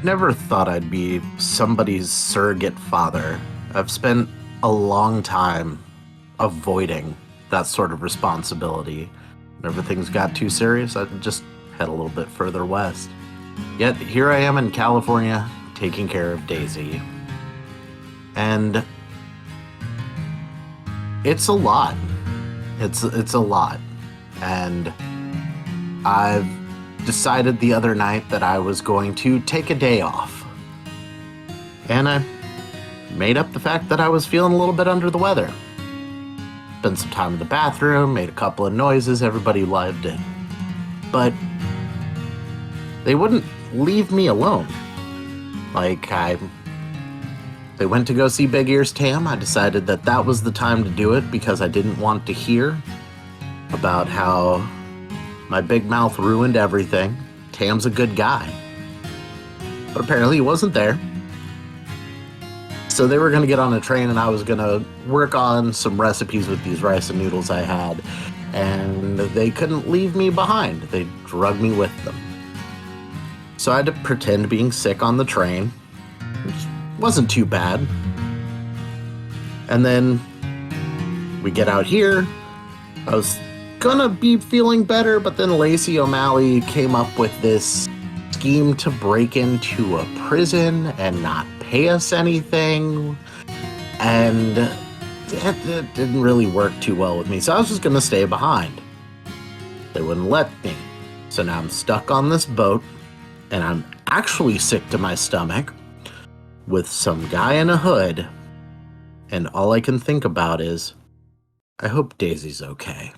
never thought I'd be somebody's surrogate father. I've spent a long time avoiding that sort of responsibility. Whenever things got too serious, I'd just head a little bit further west. Yet here I am in California, taking care of Daisy. And it's a lot. It's a lot. And I've decided the other night that I was going to take a day off. And I made up the fact that I was feeling a little bit under the weather. Spent some time in the bathroom, made a couple of noises, everybody loved it. But they wouldn't leave me alone. They went to go see Big Ears Tam. I decided that that was the time to do it because I didn't want to hear about how my big mouth ruined everything. Tam's a good guy. But apparently he wasn't there. So they were going to get on a train and I was going to work on some recipes with these rice and noodles I had. And they couldn't leave me behind. They drug me with them. So I had to pretend being sick on the train, which wasn't too bad. And then we get out here. I was gonna be feeling better, but then Lacey O'Malley came up with this scheme to break into a prison and not pay us anything. And it didn't really work too well with me, so I was just gonna stay behind. They wouldn't let me. So now I'm stuck on this boat, and I'm actually sick to my stomach with some guy in a hood, and all I can think about is, I hope Daisy's okay.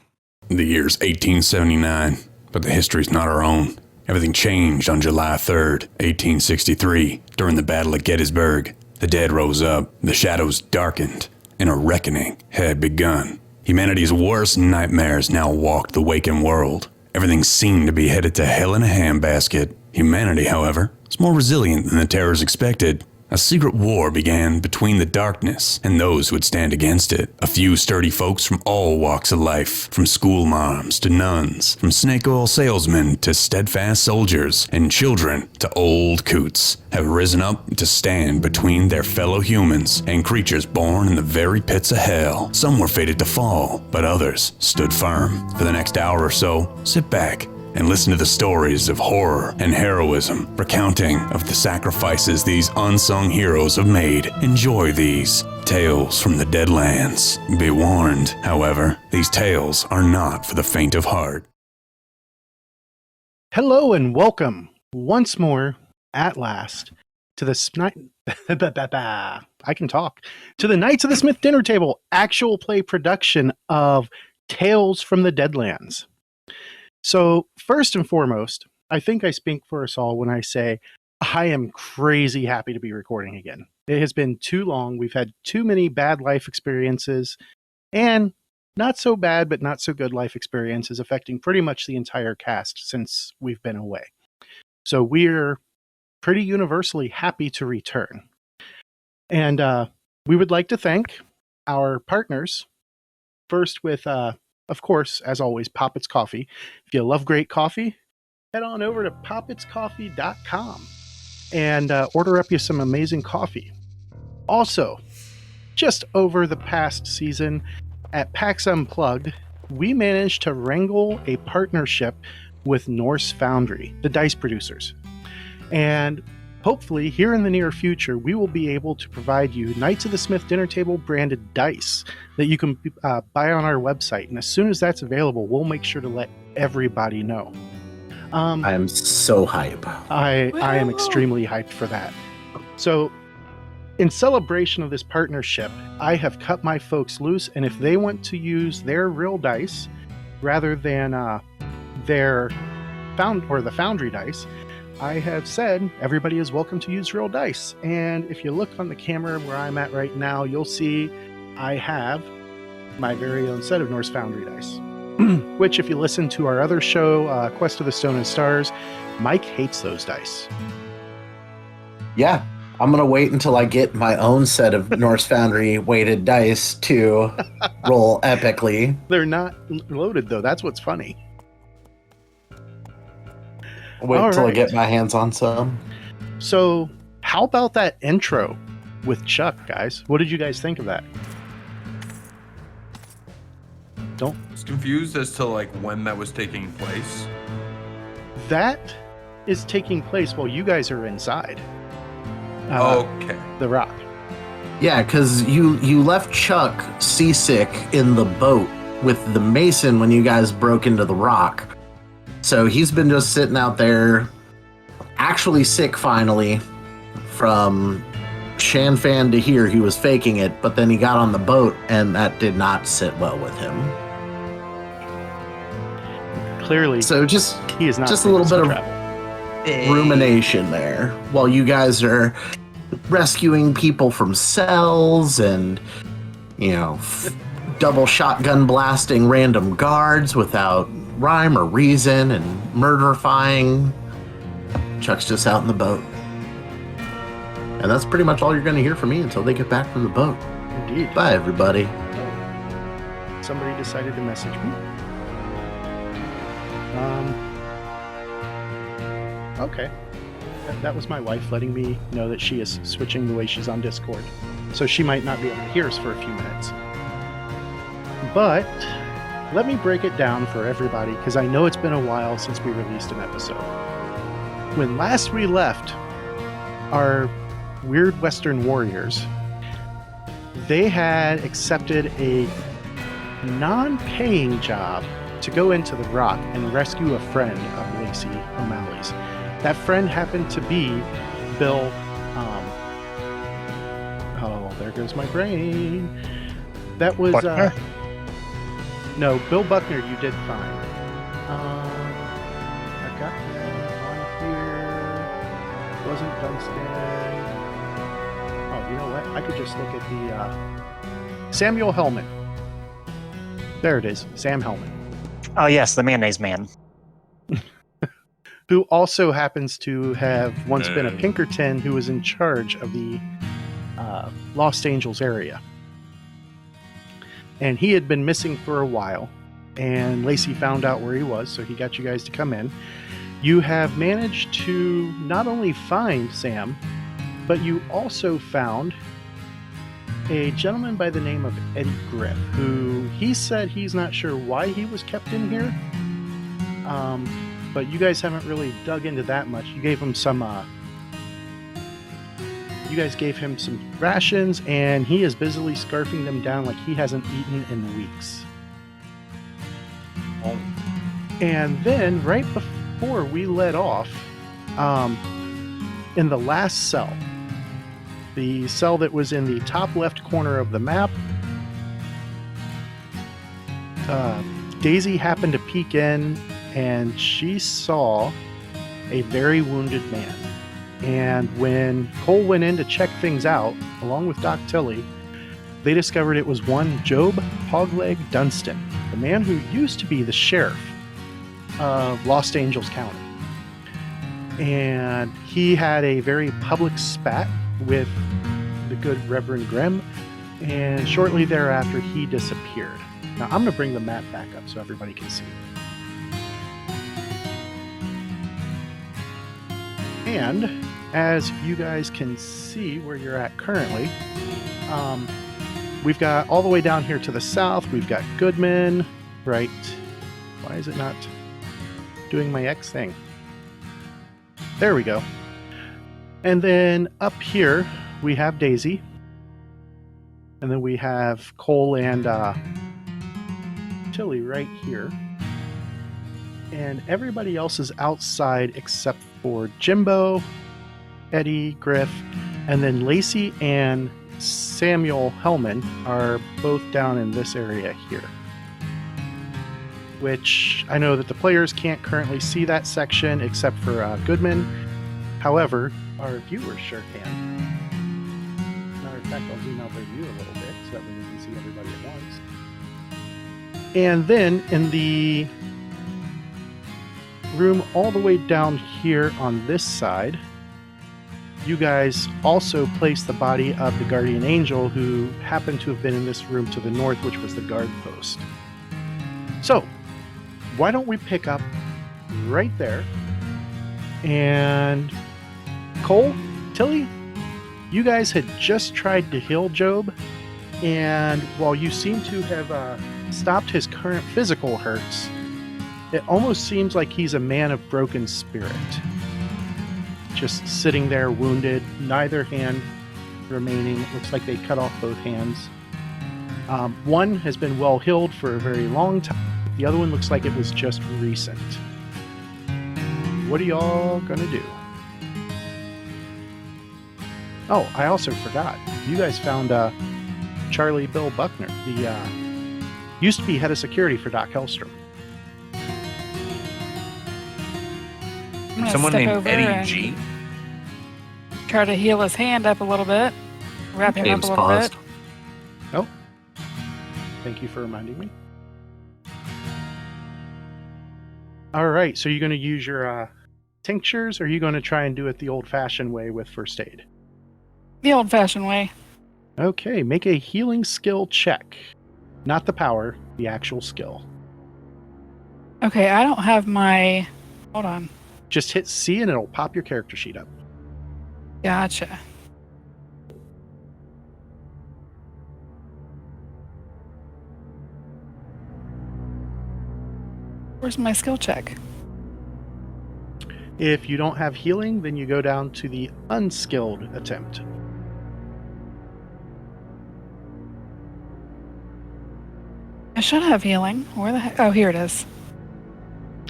The year's 1879, but the history's not our own. Everything changed on July 3rd, 1863, during the Battle of Gettysburg. The dead rose up, the shadows darkened, and a reckoning had begun. Humanity's worst nightmares now walked the waking world. Everything seemed to be headed to hell in a handbasket. Humanity, however, was more resilient than the terrors expected. A secret war began between the darkness and those who would stand against it. A few sturdy folks from all walks of life, from school moms to nuns, from snake oil salesmen to steadfast soldiers, and children to old coots, have risen up to stand between their fellow humans and creatures born in the very pits of hell. Some were fated to fall, but others stood firm. For the next hour or so, sit back and listen to the stories of horror and heroism, recounting of the sacrifices these unsung heroes have made. Enjoy these tales from the Deadlands. Be warned, however, these tales are not for the faint of heart. Hello and welcome once more, at last, to the I can talk. To the Knights of the Smith Dinner Table actual play production of Tales from the Deadlands. So, first and foremost, I think I speak for us all when I say I am crazy happy to be recording again. It has been too long. We've had too many bad life experiences and not so bad but not so good life experiences affecting pretty much the entire cast since we've been away. So we're pretty universally happy to return. And we would like to thank our partners, first with of course, as always, Poppets Coffee. If you love great coffee, head on over to poppetscoffee.com and order up you some amazing coffee. Also, just over the past season at PAX Unplugged, we managed to wrangle a partnership with Norse Foundry, the dice producers. And hopefully, here in the near future, we will be able to provide you Knights of the Smith Dinner Table branded dice that you can buy on our website. And as soon as that's available, we'll make sure to let everybody know. I am so hype. I am extremely hyped for that. So, in celebration of this partnership, I have cut my folks loose, and if they want to use their real dice rather than the Foundry dice, I have said everybody is welcome to use real dice. And if you look on the camera where I'm at right now, you'll see I have my very own set of Norse Foundry dice. Which, if you listen to our other show, Quest of the Stone and Stars, Mike hates those dice. Yeah, I'm going to wait until I get my own set of Norse Foundry weighted dice to roll epically. They're not loaded, though. That's what's funny. Wait till I get my hands on some. So, how about that intro with Chuck, guys? What did you guys think of that? I was confused as to like when that was taking place. That is taking place while you guys are inside. Okay. The rock. Yeah, because you left Chuck seasick in the boat with the Mason when you guys broke into the rock. So he's been just sitting out there, actually sick finally, from Shanfan to here. He was faking it, but then he got on the boat, and that did not sit well with him. Clearly, So just he is not just a little bit of travel. rumination there while you guys are rescuing people from cells and, you know, double shotgun blasting random guards without rhyme or reason and murderifying. Chuck's just out in the boat. And that's pretty much all you're going to hear from me until they get back from the boat. Indeed. Bye, everybody. Somebody decided to message me. Okay. That was my wife letting me know that she is switching the way she's on Discord. So she might not be able to hear us for a few minutes. But let me break it down for everybody, because I know it's been a while since we released an episode. When last we left our Weird Western Warriors, they had accepted a non-paying job to go into the rock and rescue a friend of Lacey O'Malley's. That friend happened to be Bill. There goes my brain. That was Buckner? No, Bill Buckner. You did fine. I got that on here. Wasn't Dunstan. Oh, you know what? I could just look at the Samuel Hellman. There it is, Sam Hellman. Oh, yes, the mayonnaise man. Who also happens to have once been a Pinkerton who was in charge of the Los Angeles area. And he had been missing for a while, and Lacey found out where he was, so he got you guys to come in. You have managed to not only find Sam, but you also found a gentleman by the name of Eddie Griff, who he said he's not sure why he was kept in here. But you guys haven't really dug into that much. You gave him some rations, and he is busily scarfing them down like he hasn't eaten in weeks. Oh. And then right before we let off, in the last cell, the cell that was in the top left corner of the map, Daisy happened to peek in, and she saw a very wounded man. And when Cole went in to check things out, along with Doc Tilley, they discovered it was one Job Hogleg Dunstan, the man who used to be the sheriff of Los Angeles County. And he had a very public spat with the good Reverend Grimm, and shortly thereafter he disappeared. Now I'm going to bring the map back up so everybody can see. And as you guys can see where you're at currently, we've got all the way down here to the south, we've got Goodman, right? Why is it not doing my X thing? There we go. And then up here, we have Daisy. And then we have Cole and Tilly right here. And everybody else is outside except for Jimbo, Eddie, Griff, and then Lacey and Samuel Hellman are both down in this area here. Which I know that the players can't currently see that section except for Goodman. However, our viewers sure can. Matter of fact, I'll zoom out their view a little bit so that way we can see everybody at once. And then in the room all the way down here on this side, you guys also placed the body of the guardian angel who happened to have been in this room to the north, which was the guard post. So, why don't we pick up right there and Cole, Tilly, you guys had just tried to heal Job, and while you seem to have stopped his current physical hurts, it almost seems like he's a man of broken spirit. Just sitting there wounded, neither hand remaining. It looks like they cut off both hands. One has been well healed for a very long time. The other one looks like it was just recent. What are y'all gonna do? Oh, I also forgot. You guys found Charlie Bill Buckner, the used to be head of security for Doc Hellstrom. I'm gonna Someone step named over Eddie and G. Try to heal his hand up a little bit. Wrap him Game's up a little paused. bit. Oh, thank you for reminding me. All right, so you're going to use your tinctures, or are you going to try and do it the old-fashioned way with first aid? The old-fashioned way. Okay, make a healing skill check. Not the power, the actual skill. Okay, I don't have my... Hold on. Just hit C and it'll pop your character sheet up. Gotcha. Where's my skill check? If you don't have healing, then you go down to the unskilled attempt. I should have healing. Where the heck? Oh, here it is.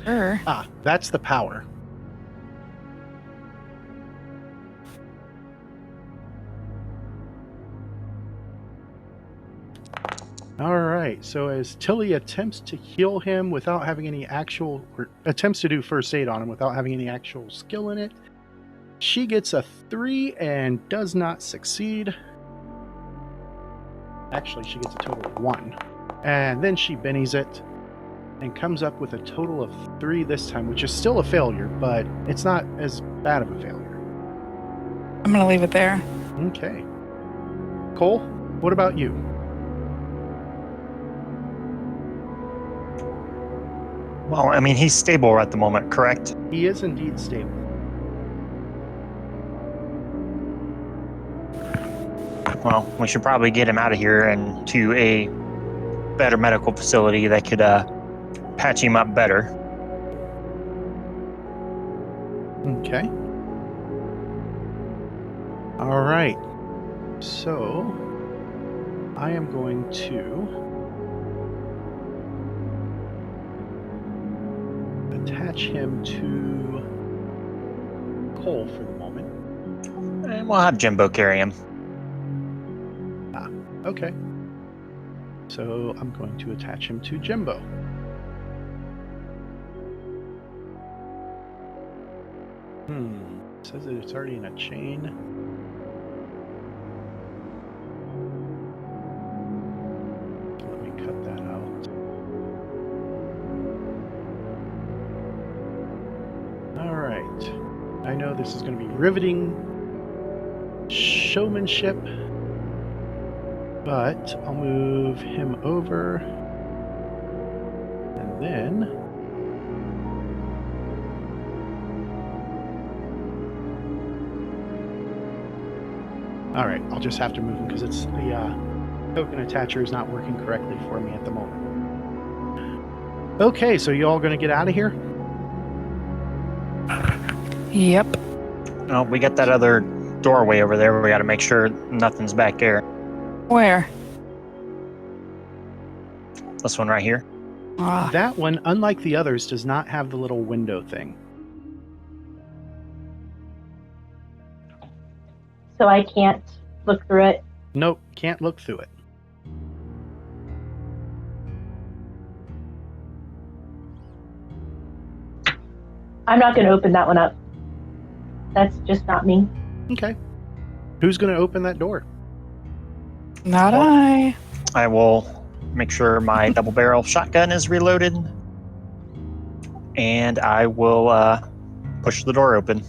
Sure. Ah, that's the power. All right, so as Tilly attempts to heal him without having any actual, or attempts to do first aid on him without having any actual skill in it, she gets a 3 and does not succeed. Actually, she gets a total of 1. And then she bennies it and comes up with a total of 3 this time, which is still a failure, but it's not as bad of a failure. I'm going to leave it there. Okay. Cole, what about you? Well, I mean, he's stable at the moment, correct? He is indeed stable. Well, we should probably get him out of here and to a better medical facility that could patch him up better. Okay. All right. So, I am going to attach him to Cole for the moment. And we'll have Jimbo carry him. Okay. So I'm going to attach him to Jimbo. It says that it's already in a chain. Let me cut that out. All right. I know this is going to be riveting showmanship. But I'll move him over, and then all right, I'll just have to move him because it's the token attacher is not working correctly for me at the moment. Okay, so you all going to get out of here? Yep. Oh, we got that other doorway over there. We got to make sure nothing's back there. Where? This one right here. Ah, That one, unlike the others, does not have the little window thing. So I can't look through it. Nope, can't look through it. I'm not going to open that one up. That's just not me. Okay. Who's going to open that door? not Well- I. I will make sure my double barrel shotgun is reloaded. And I will push the door open.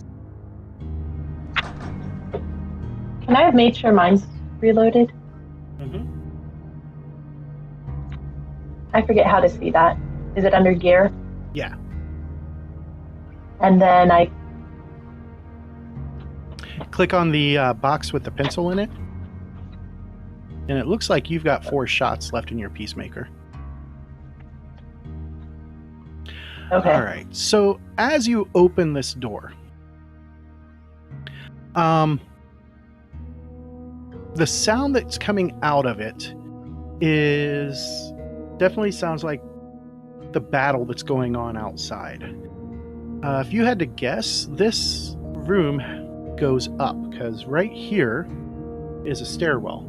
Can I have made sure mine's reloaded? Mm-hmm. I forget how to see that. Is it under gear? Yeah. And then click on the box with the pencil in it. And it looks like you've got 4 shots left in your Peacemaker. Okay. All right. So as you open this door, the sound that's coming out of it is definitely sounds like the battle that's going on outside. If you had to guess, this room goes up because right here is a stairwell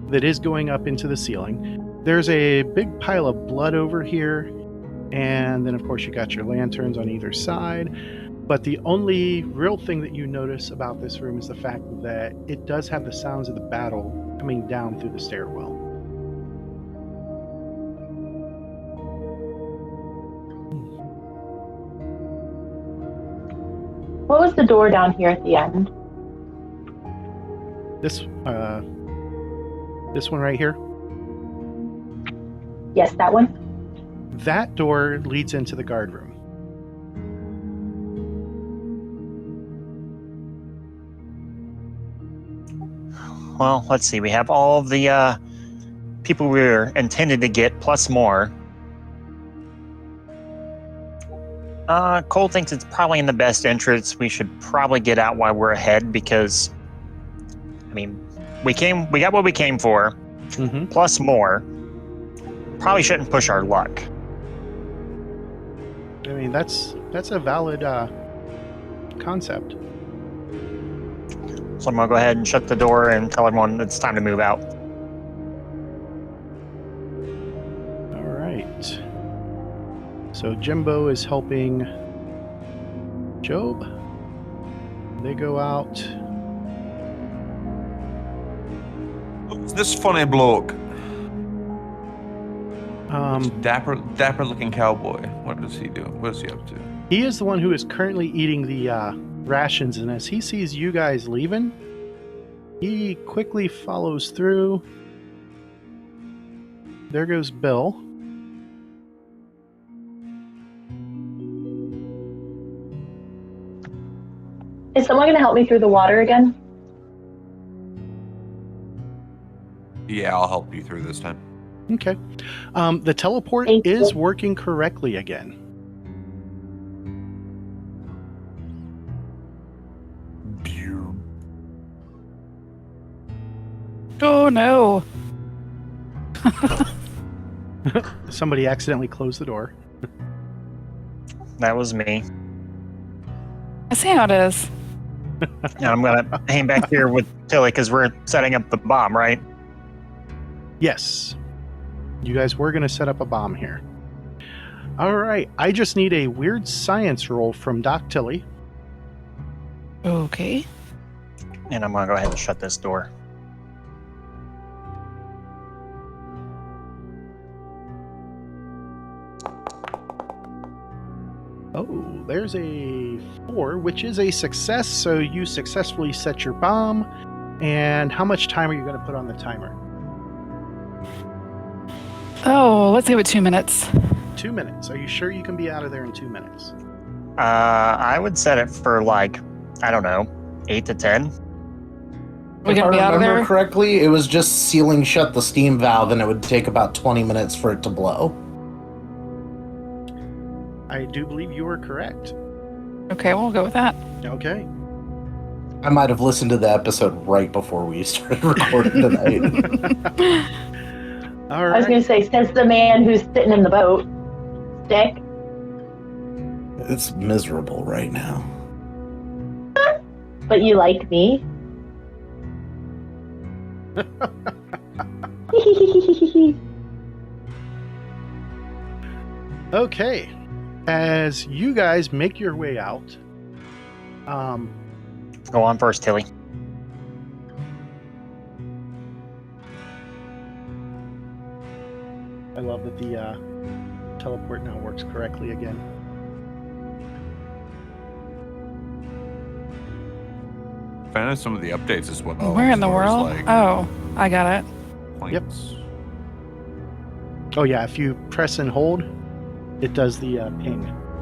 that is going up into the ceiling. There's a big pile of blood over here. And then, of course, you got your lanterns on either side. But the only real thing that you notice about this room is the fact that it does have the sounds of the battle coming down through the stairwell. What was the door down here at the end? This one right here, Yes, that one. that door leads into the guard room. Well, let's see. We have all of the people we were intended to get, plus more. Cole thinks it's probably in the best interest. We should probably get out while we're ahead because, I mean, we got what we came for, plus more. Probably shouldn't push our luck. I mean, that's a valid concept. So I'm gonna go ahead and shut the door and tell everyone it's time to move out. All right. So Jimbo is helping Job. They go out. Who's this funny bloke? Dapper looking cowboy. What is he doing? What is he up to? He is the one who is currently eating the rations, and as he sees you guys leaving, he quickly follows through. There goes Bill. Is someone going to help me through the water again? Yeah, I'll help you through this time. Okay. The teleport Thank is you. working correctly again. Oh no. Somebody accidentally closed the door. That was me. I see how it is. And I'm gonna hang back here with Tilly because we're setting up the bomb, right? Yes. You guys were going to set up a bomb here. All right. I just need a weird science roll from Doc Tilly. Okay. And I'm gonna go ahead and shut this door. Oh, there's a 4, which is a success. So you successfully set your bomb. And how much time are you going to put on the timer? Oh, let's give it 2 minutes. 2 minutes. Are you sure you can be out of there in 2 minutes? I would set it for like, I don't know, 8 to 10. We're If I gonna be out of remember there. correctly, it was just sealing shut the steam valve, and it would take about 20 minutes for it to blow. I do believe you are correct. Okay, we'll go with that. Okay. I might have listened to the episode right before we started recording tonight. All I was right. going to say, says the man who's sitting in the boat. Stick. It's miserable right now. But you like me. Okay. As you guys make your way out, Go on first, Tilly. I love that the teleport now works correctly again. Found some of the updates as well. Where in the as far as, world? like, Oh, I got it. points. Oh yeah, if you press and hold, it does the ping,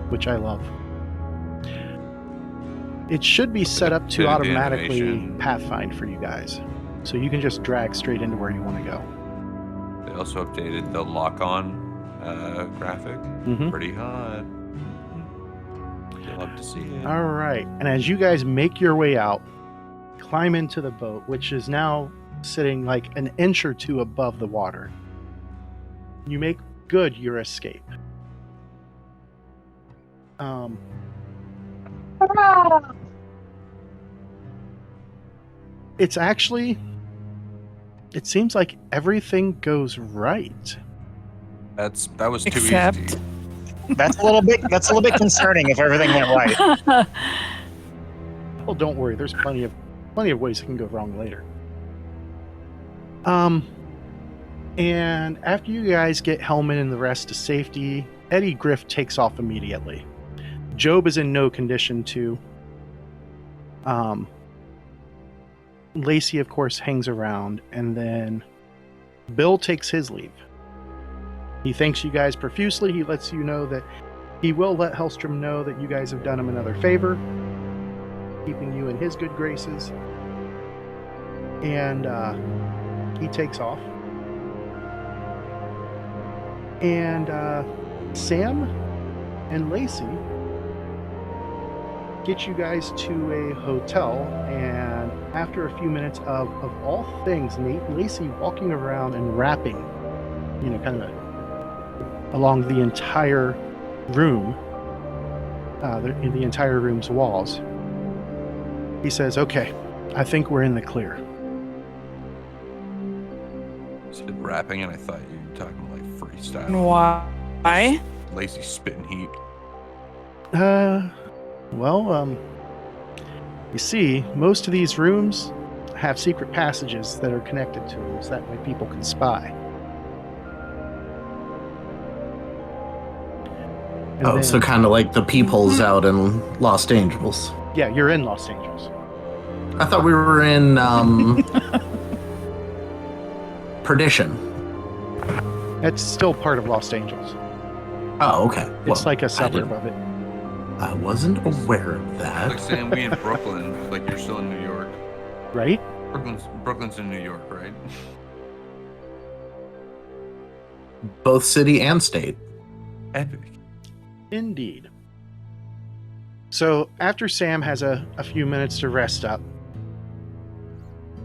which I love. It should be set up to Did the automatically animation. pathfind for you guys. So you can just drag straight into where you want to go. They also updated the lock-on graphic. Mhm. Pretty hot. You'll love to see it. All right. And as you guys make your way out, climb into the boat, which is now sitting like an inch or two above the water. You make good your escape. Hurrah! It's actually, it seems like everything goes right. That was too Except. easy. That's a little bit concerning if everything went right. Well, don't worry. There's plenty of ways it can go wrong later. And after you guys get Hellman and the rest to safety, Eddie Griff takes off immediately. Job is in no condition to. Lacey, of course, hangs around, and then Bill takes his leave. He thanks you guys profusely. He lets you know that he will let Hellstrom know that you guys have done him another favor, keeping you in his good graces. And he takes off. And Sam and Lacey get you guys to a hotel, and after a few minutes of all things, Lacey walking around and rapping, kind of along the entire room, the entire room's walls. He says, "Okay, I think we're in the clear." You said rapping, and I thought you were talking like freestyle. Why? Lazy spitting heat. You see, most of these rooms have secret passages that are connected to them, so that way people can spy. And so kind of like the peepholes out in Los Angeles. yeah, you're in Los Angeles. I thought we were in Perdition. That's still part of Los Angeles. Oh, okay. It's like a suburb of it. I wasn't aware of Like that. saying we in Brooklyn, like you're still in New York. Right? Brooklyn's in New York, right? Both city and state. Epic. Indeed. So after Sam has a few minutes to rest up,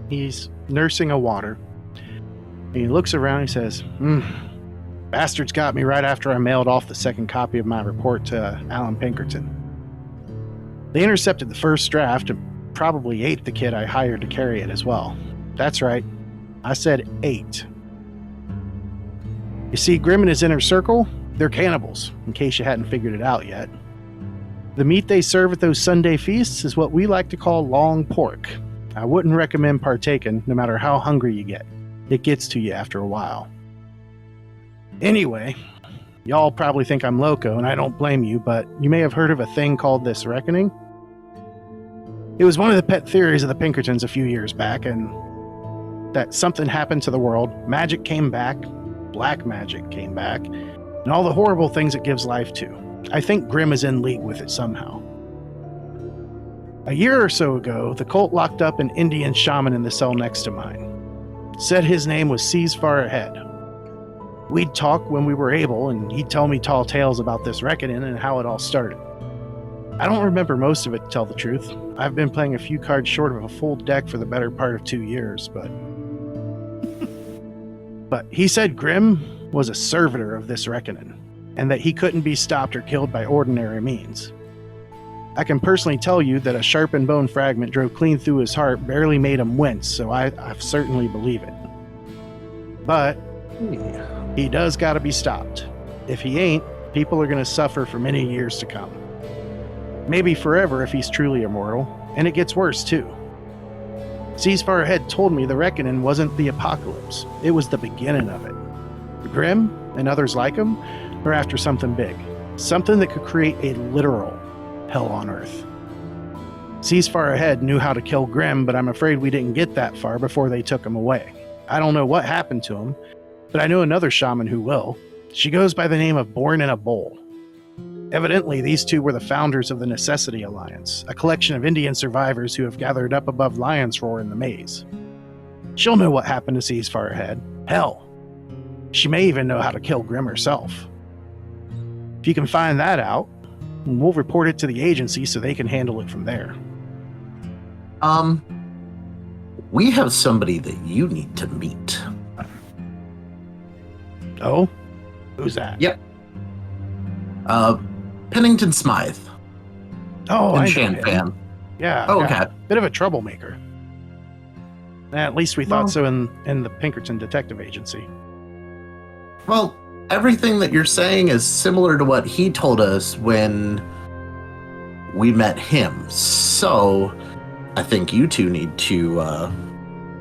he's nursing a water. And he looks around and he says, bastards got me right after I mailed off the second copy of my report to Alan Pinkerton. They intercepted the first draft and probably ate the kid I hired to carry it as well. That's right. I said 8. You see, Grimm and his inner circle, they're cannibals, in case you hadn't figured it out yet. The meat they serve at those Sunday feasts is what we like to call long pork. I wouldn't recommend partaking, no matter how hungry you get. It gets to you after a while. Anyway, y'all probably think I'm loco, and I don't blame you, but you may have heard of a thing called this reckoning. It was one of the pet theories of the Pinkertons a few years back, and that something happened to the world, magic came back, black magic came back, and all the horrible things it gives life to. I think Grimm is in league with it somehow. A year or so ago, the cult locked up an Indian shaman in the cell next to mine. Said his name was Seas Far Ahead. We'd talk when we were able, and he'd tell me tall tales about this reckoning and how it all started. I don't remember most of it, to tell the truth. I've been playing a few cards short of a full deck for the better part of 2 years, but he said Grimm was a servitor of this reckoning, and that he couldn't be stopped or killed by ordinary means. I can personally tell you that a sharpened bone fragment drove clean through his heart barely made him wince, so I certainly believe it. But he does gotta be stopped. If he ain't, people are gonna suffer for many years to come. Maybe forever if he's truly immortal, and it gets worse too. Seas Far Ahead told me the reckoning wasn't the apocalypse, it was the beginning of it. Grimm, and others like him, are after something big. Something that could create a literal hell on Earth. Seas Far Ahead knew how to kill Grimm, but I'm afraid we didn't get that far before they took him away. I don't know what happened to him, but I know another shaman who will. She goes by the name of Born in a Bowl. Evidently, these two were the founders of the Necessity Alliance, a collection of Indian survivors who have gathered up above Lion's Roar in the maze. She'll know what happened to Seas Far Ahead. Hell, she may even know how to kill Grim herself. If you can find that out, we'll report it to the agency so they can handle it from there. We have somebody that you need to meet. Oh? Who's that? Yep. Pennington Smythe. Oh, and I know Shan him. Fan. Yeah. Oh, yeah. okay. Bit of a troublemaker. At least we thought so in the Pinkerton Detective Agency. Well, everything that you're saying is similar to what he told us when we met him. So, I think you two need to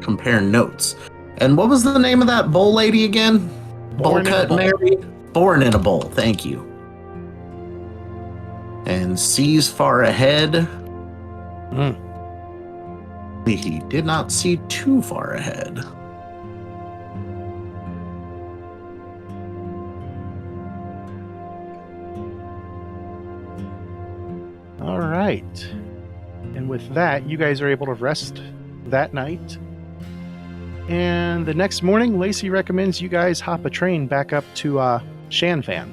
compare notes. And what was the name of that bowl lady again? Born in a Bowl Cut Bowl. Mary? Born in a Bowl. Thank you. And Sees Far Ahead. He did not see too far ahead. All right. And with that, you guys are able to rest that night. And the next morning, Lacey recommends you guys hop a train back up to Shan Fan.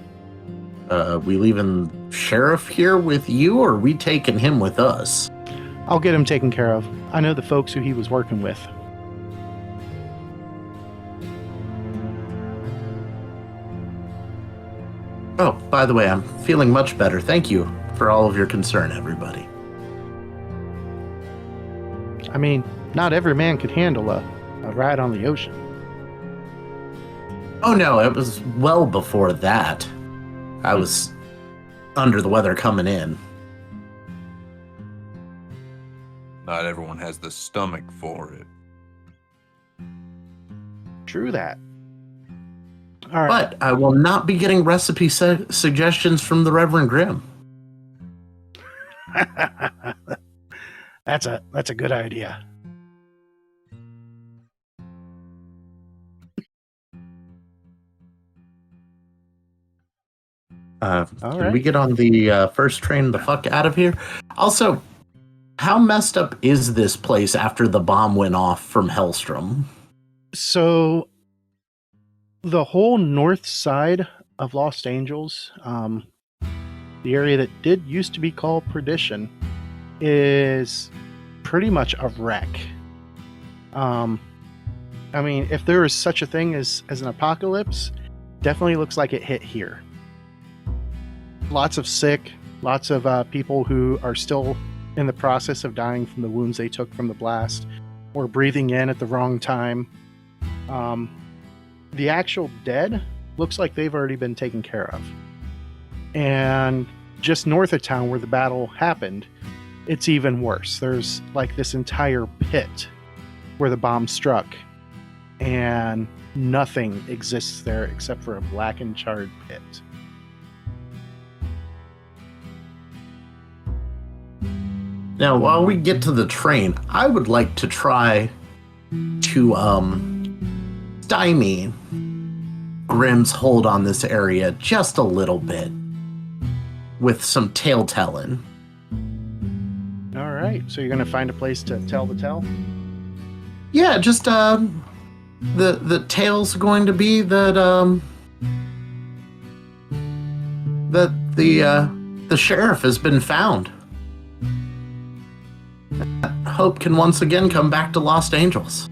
We leaving Sheriff here with you, or are we taking him with us? I'll get him taken care of. I know the folks who he was working with. Oh, by the way, I'm feeling much better. Thank you for all of your concern, everybody. I mean, not every man could handle a ride on the ocean. Oh no, it was well before that. I was under the weather coming in. Not everyone has the stomach for it. True that. All right. But I will not be getting recipe suggestions from the Reverend Grimm. That's a good idea. Can right. we get on the first train the fuck out of here? Also, how messed up is this place after the bomb went off from Hellstrom? So, the whole north side of Los Angeles, the area that did used to be called Perdition, is pretty much a wreck. I mean, if there is such a thing as an apocalypse, definitely looks like it hit here. Lots of sick, lots of people who are still in the process of dying from the wounds they took from the blast, or breathing in at the wrong time. The actual dead looks like they've already been taken care of. And just north of town where the battle happened, it's even worse. There's like this entire pit where the bomb struck, and nothing exists there except for a black and charred pit. Now, while we get to the train, I would like to try to stymie Grimm's hold on this area just a little bit with some tale telling. All right, so you're going to find a place to tell the tale? Yeah, just the tale's going to be that the sheriff has been found. Hope can once again come back to Los Angeles.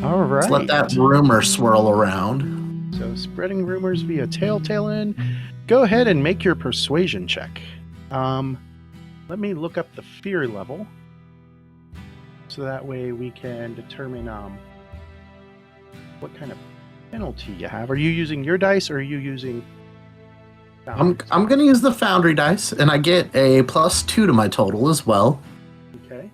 All right. Let's let that rumor swirl around. So spreading rumors via tale-telling. Go ahead and make your persuasion check. Let me look up the fear level, so that way we can determine what kind of penalty you have. Are you using your dice, or are you using... I'm going to use the Foundry dice, and I get a +2 to my total as well. Okay.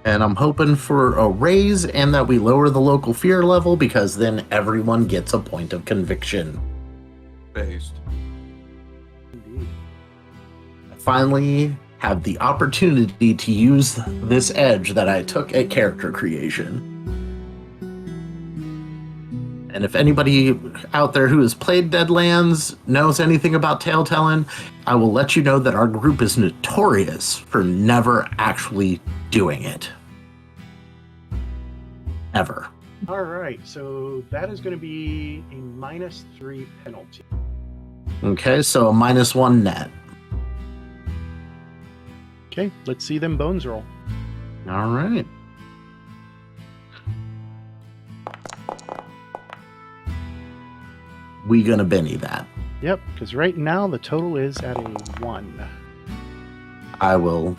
And I'm hoping for a raise and that we lower the local fear level, because then everyone gets a point of conviction. Based. Indeed. I finally have the opportunity to use this edge that I took at character creation. And if anybody out there who has played Deadlands knows anything about tale telling, I will let you know that our group is notorious for never actually doing it. Ever. All right, so that is going to be a -3 penalty. Okay, so a -1 net. Okay, let's see them bones roll. All right. We gonna Benny that. Yep, because right now the total is at a 1. I will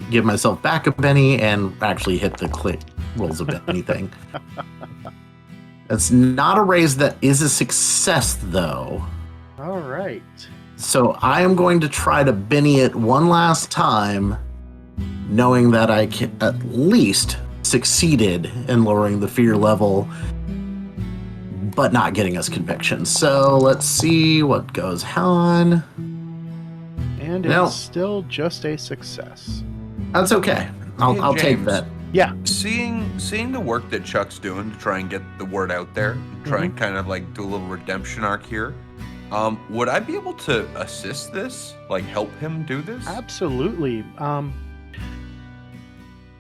give myself back a Benny and actually hit the click rolls a Benny thing. That's not a raise that is a success, though. All right. So I am going to try to Benny it one last time, knowing that I at least succeeded in lowering the fear level, but not getting us conviction. So let's see what goes on. And it's still just a success. That's okay. I'll take James. that. Yeah. Seeing the work that Chuck's doing to try and get the word out there, try and kind of like do a little redemption arc here. Would I be able to assist this? Like help him do this? Absolutely.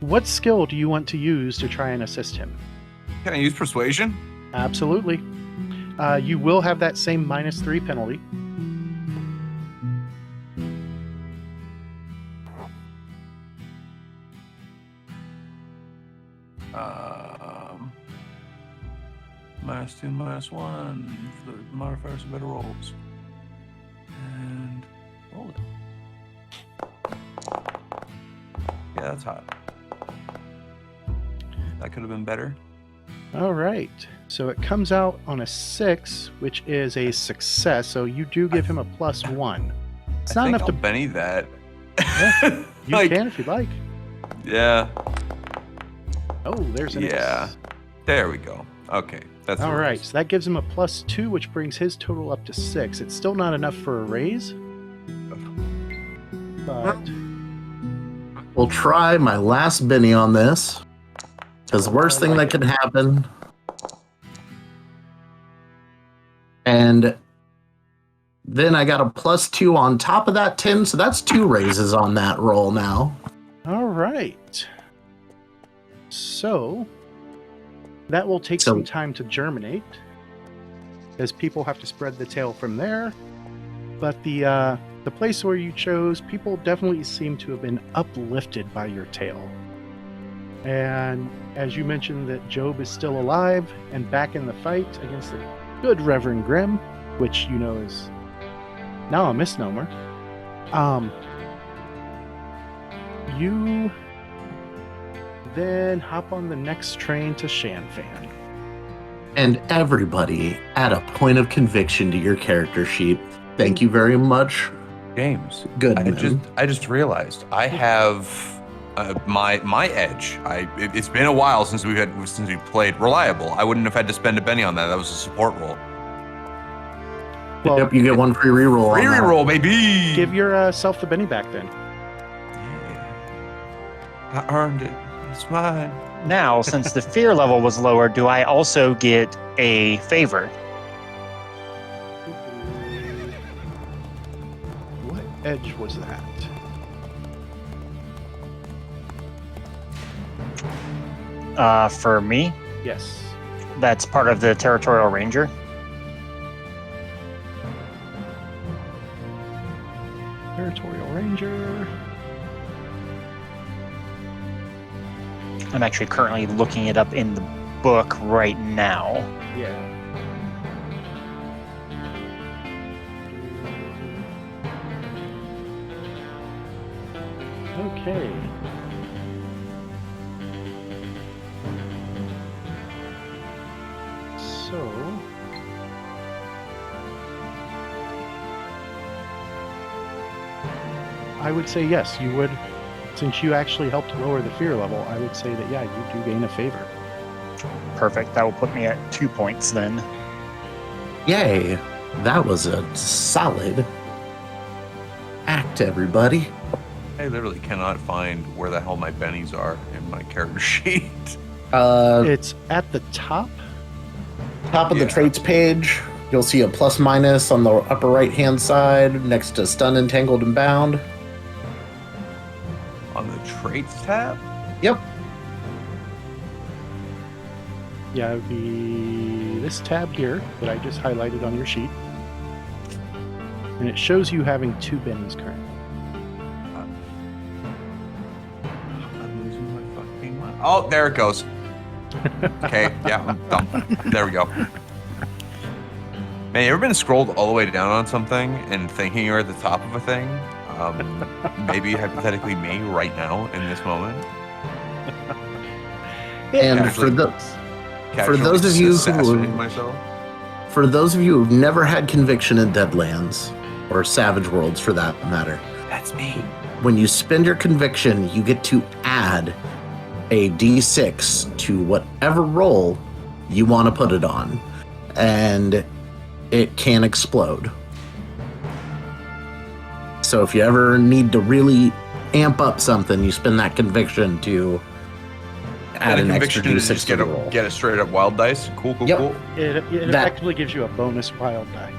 What skill do you want to use to try and assist him? Can I use persuasion? Absolutely. You will have that same -3 penalty. -2, -1 for the modifiers and better rolls. And roll it. Yeah, that's hot. That could have been better. All right. So it comes out on a 6, which is a success. So you do give him a +1. It's not enough I'll to. Benny that. Yeah, you Like, can if you'd like. Yeah. Oh, there's an Yeah. There we go. Okay. That's All a right. raise. So that gives him a +2, which brings his total up to 6. It's still not enough for a raise. But We'll try my last Benny on this. Because the worst thing that can happen. And then I got a +2 on top of that 10, so that's 2 raises on that roll now. all right. So that will take So- some time to germinate, as people have to spread the tail from there. But the place where you chose, people definitely seem to have been uplifted by your tale. And as you mentioned that Job is still alive and back in the fight against the good Reverend Grimm, which you know is now a misnomer. You then hop on the next train to Shanfan. And everybody add a point of conviction to your character sheet. Thank you very much. James. Good. I just realized I have my edge. It's been a while since we played reliable. I wouldn't have had to spend a Benny on that. That was a support roll. Well, Yep, you get one free reroll. Free on that. reroll, baby. give yourself the Benny back then. I earned it. It's mine. Now, since the fear level was lower, do I also get a favor? What edge was that? For me, Yes. that's part of the Territorial Ranger. Territorial Ranger. I'm actually currently looking it up in the book right now. Yeah. Okay. So I would say yes, you would. Since you actually helped lower the fear level, I would say that, yeah, you do gain a favor. Perfect. That will put me at 2 points then. Yay. That was a solid act, everybody. I literally cannot find where the hell my bennies are in my character sheet. It's at the top Top of the traits page, you'll see a plus minus on the upper right-hand side next to stun, entangled, and bound. On the traits tab? Yep. Yeah, it would be this tab here that I just highlighted on your sheet. And it shows you having 2 bennies currently. I'm losing my fucking mind. Oh, there it goes. Okay, yeah, I'm done. There we go. Man, you ever been scrolled all the way down on something and thinking you're at the top of a thing? Maybe hypothetically me right now in this moment. And for those of you assassinating myself. For those of you who've never had conviction in Deadlands, or Savage Worlds for that matter, That's me. when you spend your conviction, you get to add a d6 to whatever roll you want to put it on, and it can explode. So if you ever need to really amp up something, you spend that conviction to add an extra conviction to d6 just to the roll. get a straight up wild dice. Cool. Yep. It effectively gives you a bonus wild die.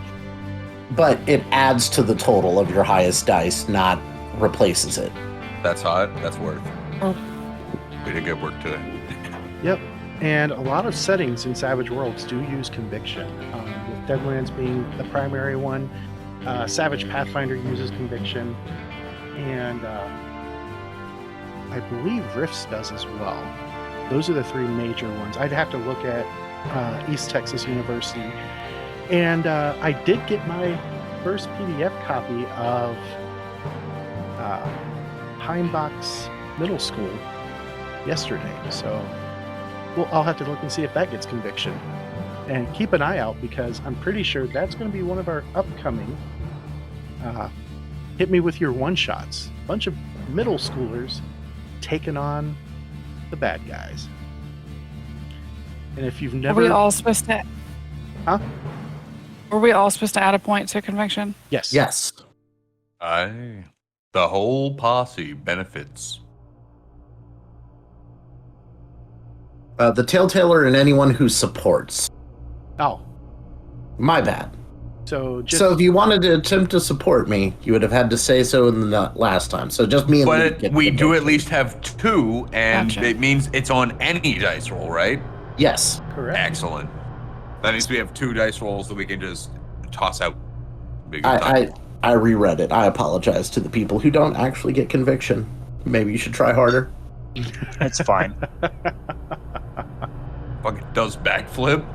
But it adds to the total of your highest dice, not replaces it. That's hot. That's worth. Oh. We did good work today. Yep. And a lot of settings in Savage Worlds do use conviction. With Deadlands being the primary one, Savage Pathfinder uses conviction, and I believe Rifts does as well. Those are the 3 major ones. I'd have to look at East Texas University. And I did get my first PDF copy of Heimbach's Middle School yesterday. So I'll have to look and see if that gets conviction. And keep an eye out, because I'm pretty sure that's going to be one of our upcoming hit me with your one-shots. A bunch of middle schoolers taking on the bad guys. And if you've never... Are we all supposed to... Huh? Were we all supposed to add a point to conviction? Yes. Yes. The whole posse benefits. The Telltaler and anyone who supports. Oh, My bad. so just... So if you wanted to attempt to support me, you would have had to say so in the last time. So just me and Lee But get we the do at conviction. least have 2, and Gotcha. it means it's on any dice roll, right? Yes. Correct. Excellent. That means we have 2 dice rolls that we can just toss out. Be a good time. I reread it. I apologize to the people who don't actually get conviction. Maybe you should try harder. It's fine. Fucking does backflip.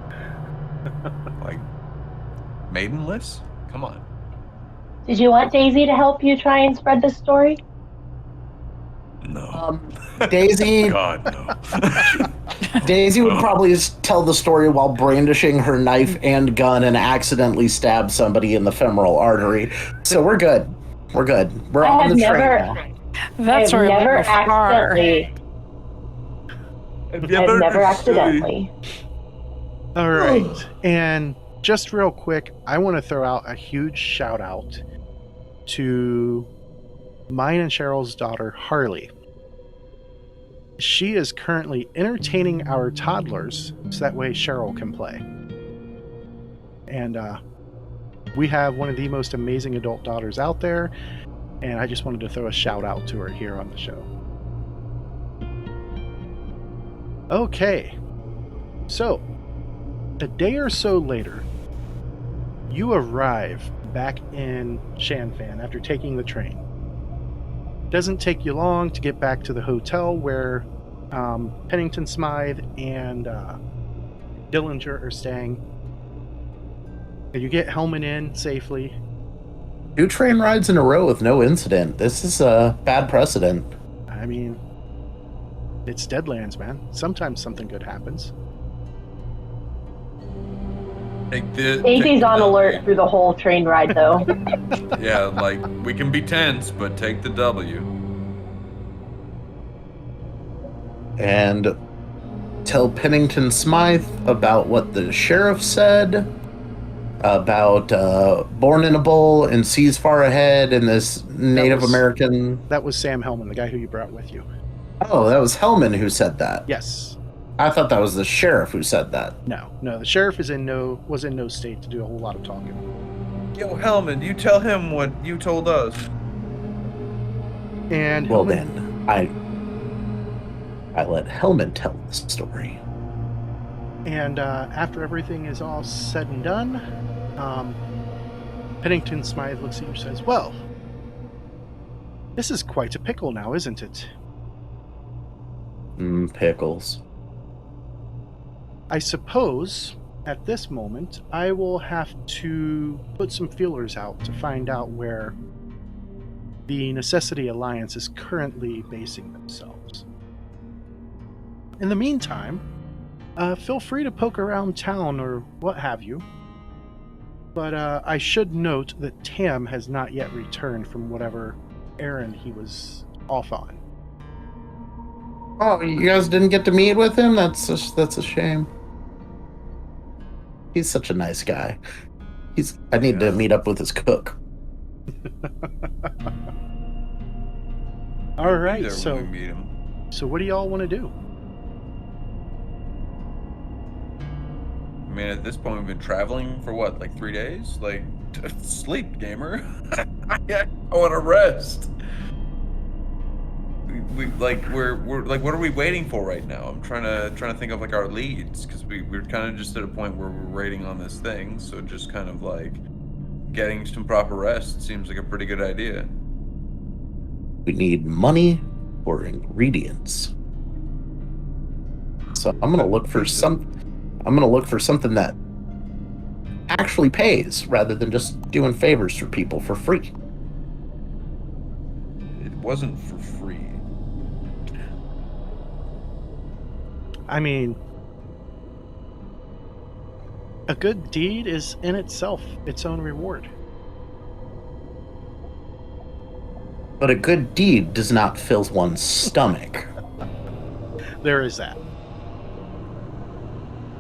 Like maidenless? Come on. Did you want Daisy to help you try and spread this story? No. Daisy God no. Daisy would probably just tell the story while brandishing her knife and gun and accidentally stab somebody in the femoral artery. So we're good. We're good. We're I on have the train never- now. That I've story never went far. accidentally. I've never accidentally. All right. And just real quick, I want to throw out a huge shout out to mine and Cheryl's daughter, Harley. She is currently entertaining our toddlers so that way Cheryl can play. And we have one of the most amazing adult daughters out there, and I just wanted to throw a shout out to her here on the show. Okay, so a day or so later, you arrive back in Shanfan after taking the train. Doesn't take you long to get back to the hotel where Pennington Smythe and Dillinger are staying. And you get Hellman in safely. 2 train rides in a row with no incident. This is a bad precedent. I mean, it's Deadlands, man. Sometimes something good happens. Daisy's on alert through the whole train ride, though. Yeah, like we can be tense, but take the W. And tell Pennington Smythe about what the sheriff said about Born in a Bowl and Seas Far Ahead and this Native was- American... That was Sam Hellman, the guy who you brought with you. Oh, that was Hellman who said that. Yes. I thought that was the sheriff who said that. No, the sheriff was in no state to do a whole lot of talking. Yo, Hellman, you tell him what you told us. And Well, Hellman, then I let Hellman tell the story. And after everything is all said and done, Pennington Smythe looks at you and says, "Well, this is quite a pickle now, isn't it?" Pickles. I suppose at this moment I will have to put some feelers out to find out where the Necessity Alliance is currently basing themselves. In the meantime, feel free to poke around town or what have you. But I should note that Tam has not yet returned from whatever errand he was off on. Oh, you guys didn't get to meet with him? That's a shame. He's such a nice guy. I need to meet up with his cook. All right, There so when we meet him. so what do y'all want to do? I mean, at this point, we've been traveling for what, like 3 days? Like, sleep, gamer. I want to rest. We're like, what are we waiting for right now? I'm trying to think of like our leads, because we're kind of just at a point where we're waiting on this thing. So just kind of like getting some proper rest seems like a pretty good idea. We need money or ingredients. So I'm gonna look for something that actually pays rather than just doing favors for people for free. It wasn't for free. I mean, a good deed is in itself its own reward. But a good deed does not fill one's stomach. There is that.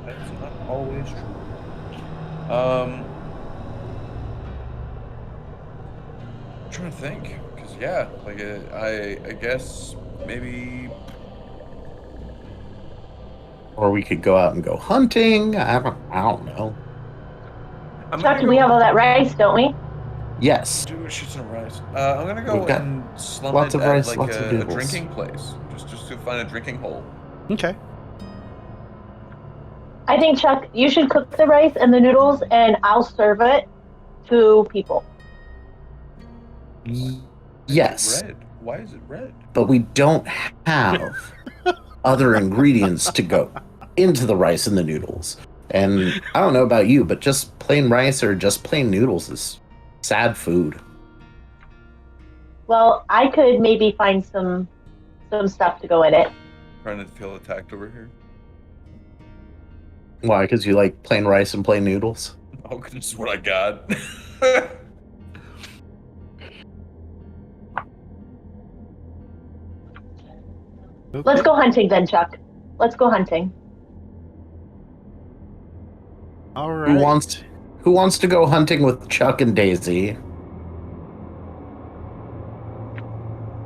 That's not always true. I'm trying to think, because yeah, like I guess maybe. Or we could go out and go hunting. I don't know. Chuck, we have all that rice, don't we? Yes. Do shit in rice. I'm gonna go We've got and slum lots it of at rice, like lots of a noodles. drinking place, just to find a drinking hole. Okay. I think, Chuck, you should cook the rice and the noodles, and I'll serve it to people. Yes. Red. Why is it red? But we don't have other ingredients to go into the rice and the noodles. And I don't know about you, but just plain rice or just plain noodles is sad food. Well, I could maybe find some stuff to go in it. Trying to feel attacked over here. Why? Because you like plain rice and plain noodles? Oh, 'cause this is what I got. Let's go hunting then, Chuck. Let's go hunting. All right. Who wants to go hunting with Chuck and Daisy?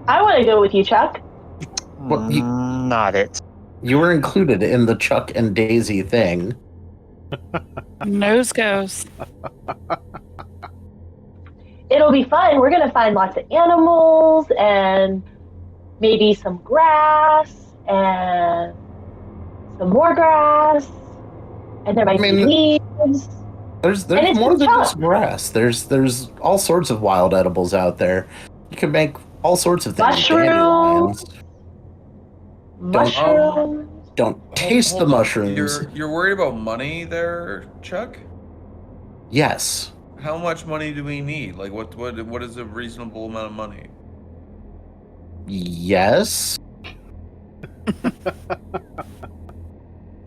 I want to go with you, Chuck. Well, Not it. You were included in the Chuck and Daisy thing. Nose goes. It'll be fun. We're going to find lots of animals and maybe some grass and some more grass. And there might be weeds. There's it's more than Chuck. just grass. There's all sorts of wild edibles out there. You can make all sorts of things. Mushrooms. Dandelions. Mushrooms. Don't taste the Hold on. mushrooms. You're worried about money there, Chuck? Yes. How much money do we need? Like, what is a reasonable amount of money? Yes.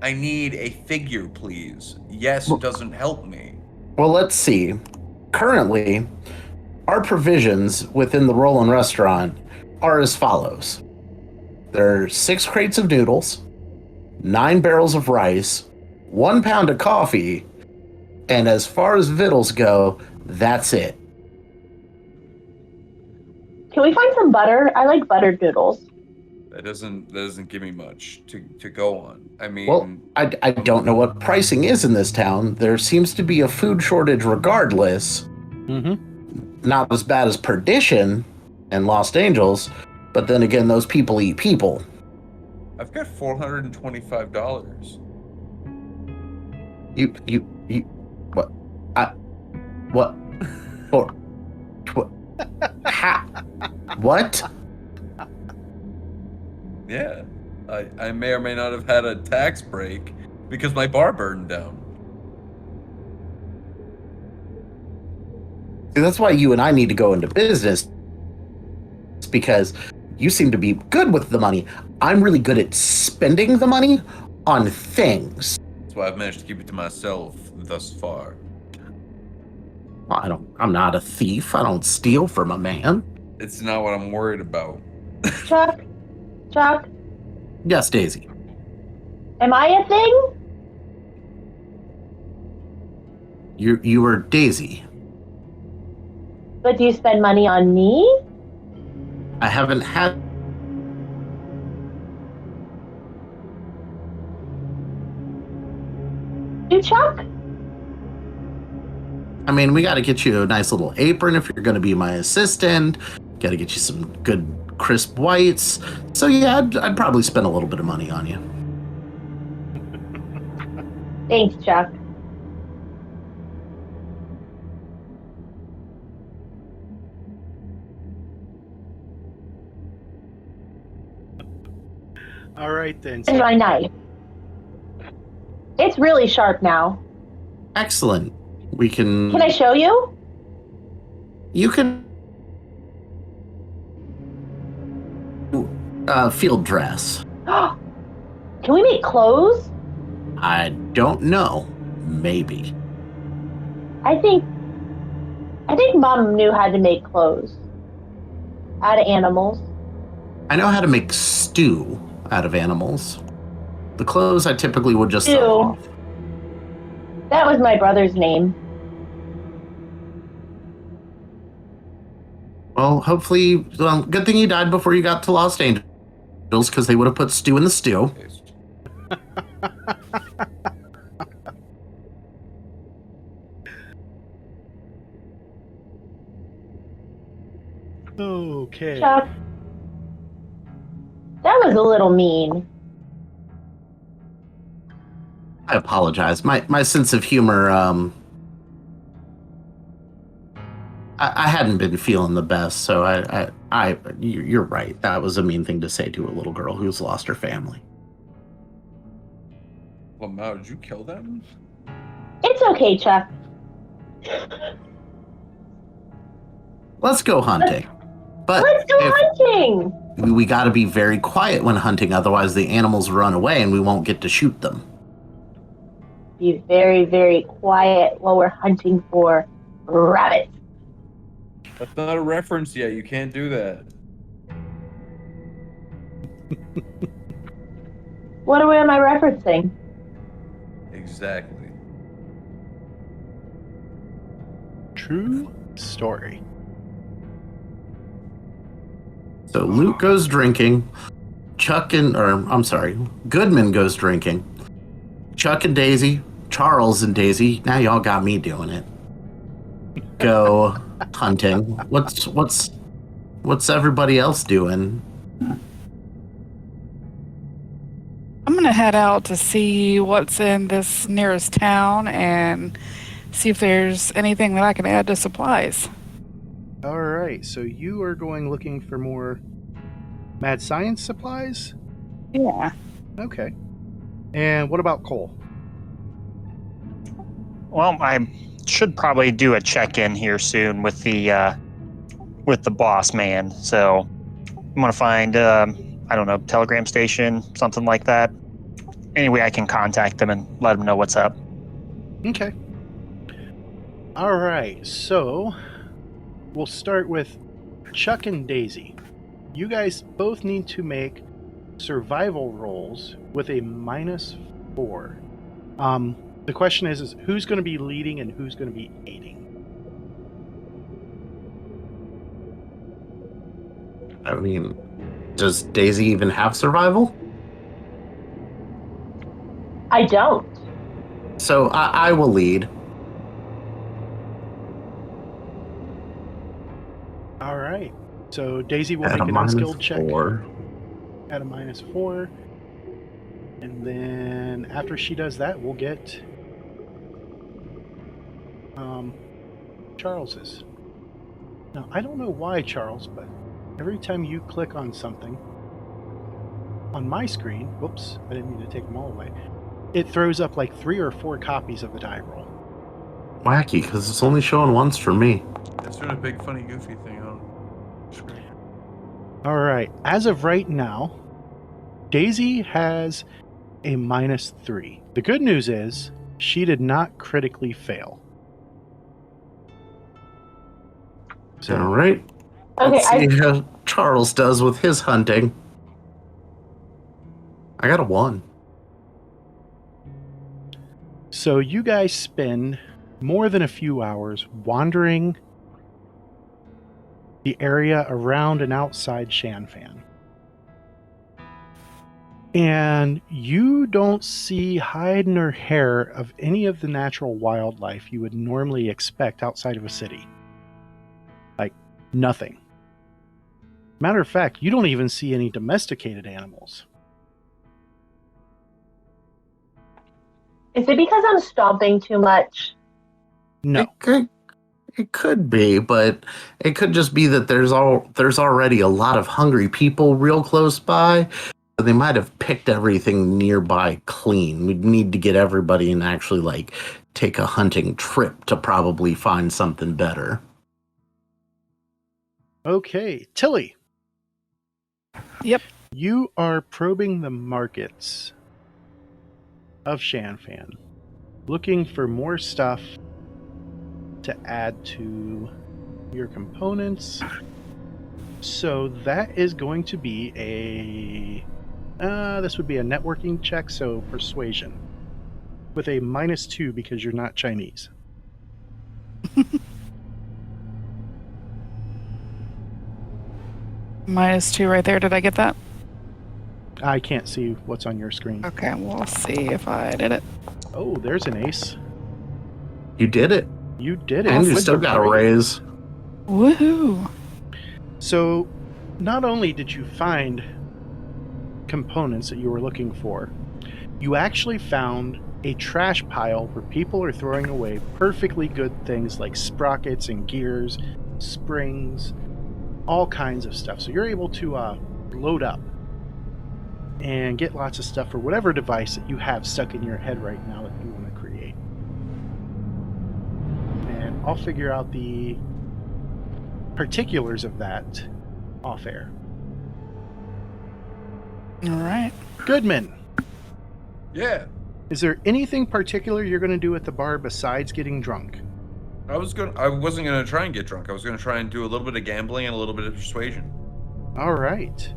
I need a figure, please. Yes, it doesn't help me. Well, let's see. Currently, our provisions within the Rollin' Restaurant are as follows. There are 6 crates of noodles, 9 barrels of rice, 1 pound of coffee, and as far as victuals go, that's it. Can we find some butter? I like buttered noodles. That doesn't give me much to go on. I mean, Well, I don't know what pricing is in this town. There seems to be a food shortage regardless. Mm-hmm. Not as bad as Perdition and Lost Angels, but then again, those people eat people. I've got $425. You, what? What? For, ha, what? Yeah, I may or may not have had a tax break because my bar burned down. See, that's why you and I need to go into business. It's because you seem to be good with the money. I'm really good at spending the money on things. That's why I've managed to keep it to myself thus far. I'm not a thief. I don't steal from a man. It's not what I'm worried about. Chuck, Yes, Daisy. am I a thing? You were Daisy. But do you spend money on me? I haven't had. You, Chuck? I mean, we got to get you a nice little apron if you're going to be my assistant. Got to get you some good crisp whites. So yeah, I'd probably spend a little bit of money on you. Thanks, Chuck. All right then. And my knife. It's really sharp now. Excellent. We can. Can I show you? You can. Field dress. Can we make clothes? I don't know. Maybe. I think Mom knew how to make clothes out of animals. I know how to make stew out of animals. The clothes I typically would just sell Stew. off. That was my brother's name. Well, hopefully, good thing you died before you got to Lost Angels, because they would have put stew in the stew. Okay. Chuck, that was a little mean. I apologize. My sense of humor, I hadn't been feeling the best, so you're right. That was a mean thing to say to a little girl who's lost her family. Lamau, did you kill them? It's okay, Chuck. Let's go hunting. But Let's go hunting. we got to be very quiet when hunting, otherwise the animals run away and we won't get to shoot them. Be very, very quiet while we're hunting for rabbits. That's not a reference yet. You can't do that. What am I referencing? Exactly. True story. So Luke goes drinking. Goodman goes drinking. Chuck and Daisy, Charles and Daisy, now y'all got me doing it. Go hunting. What's everybody else doing? I'm gonna head out to see what's in this nearest town and see if there's anything that I can add to supplies. All right. So you are going looking for more mad science supplies? Yeah. Okay. And what about Cole? Well, I should probably do a check-in here soon with the boss man. So I'm gonna find I don't know, telegram station, something like that. Anyway, I can contact them and let them know what's up. Okay. All right. So we'll start with Chuck and Daisy. You guys both need to make survival rolls with a -4. The question is who's going to be leading and who's going to be aiding? I mean, Does Daisy even have survival? I don't. So I will lead. All right. So Daisy will At make a an unskilled check -4. at a -4. And then after she does that, we'll get Charles's. Now, I don't know why, Charles, but every time you click on something on my screen, whoops, I didn't mean to take them all away, it throws up like 3 or 4 copies of the die roll. Wacky, because it's only showing once for me. It's doing a big, funny, goofy thing on screen. All right. As of right now, Daisy has a -3. The good news is she did not critically fail. So, All right. Okay, Let's see how Charles does with his hunting. I got a 1. so you guys spend more than a few hours wandering the area around and outside Shanfan. And you don't see hide nor hair of any of the natural wildlife you would normally expect outside of a city. Like, nothing. Matter of fact, you don't even see any domesticated animals. Is it because I'm stomping too much? No. It could be, but it could just be that there's already a lot of hungry people real close by. So they might have picked everything nearby clean. We'd need to get everybody and actually like take a hunting trip to probably find something better. Okay, Tilly. Yep. You are probing the markets of Shanfan, looking for more stuff to add to your components. So that is going to be this would be a networking check, so persuasion, with a -2 because you're not Chinese. -2 right there. Did I get that? I can't see what's on your screen. Okay, we'll see if I did it. Oh, there's an ace. You did it. You did it. And you With still the got a party. raise. Woohoo! So, not only did you find components that you were looking for, you actually found a trash pile where people are throwing away perfectly good things like sprockets and gears, springs, all kinds of stuff. So you're able to load up and get lots of stuff for whatever device that you have stuck in your head right now that you want to create. And I'll figure out the particulars of that off air. All right. Goodman, Yeah. is there anything particular you're going to do at the bar besides getting drunk? I wasn't gonna try and get drunk. I was gonna try and do a little bit of gambling and a little bit of persuasion. All right.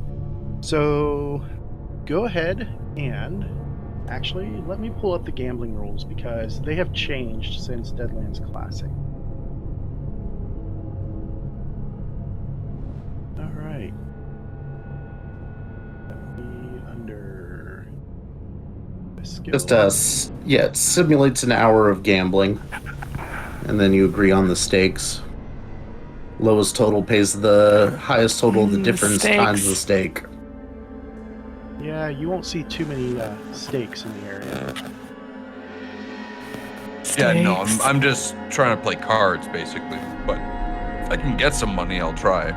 So go ahead and actually let me pull up the gambling rules because they have changed since Deadlands Classic. All right. Let me under the skill. Just it simulates an hour of gambling, and then you agree on the stakes. Lowest total pays the highest total of the different kinds of stake. Yeah, you won't see too many stakes in the area. Yeah, no, Stakes. I'm just trying to play cards basically. But if I can get some money, I'll try.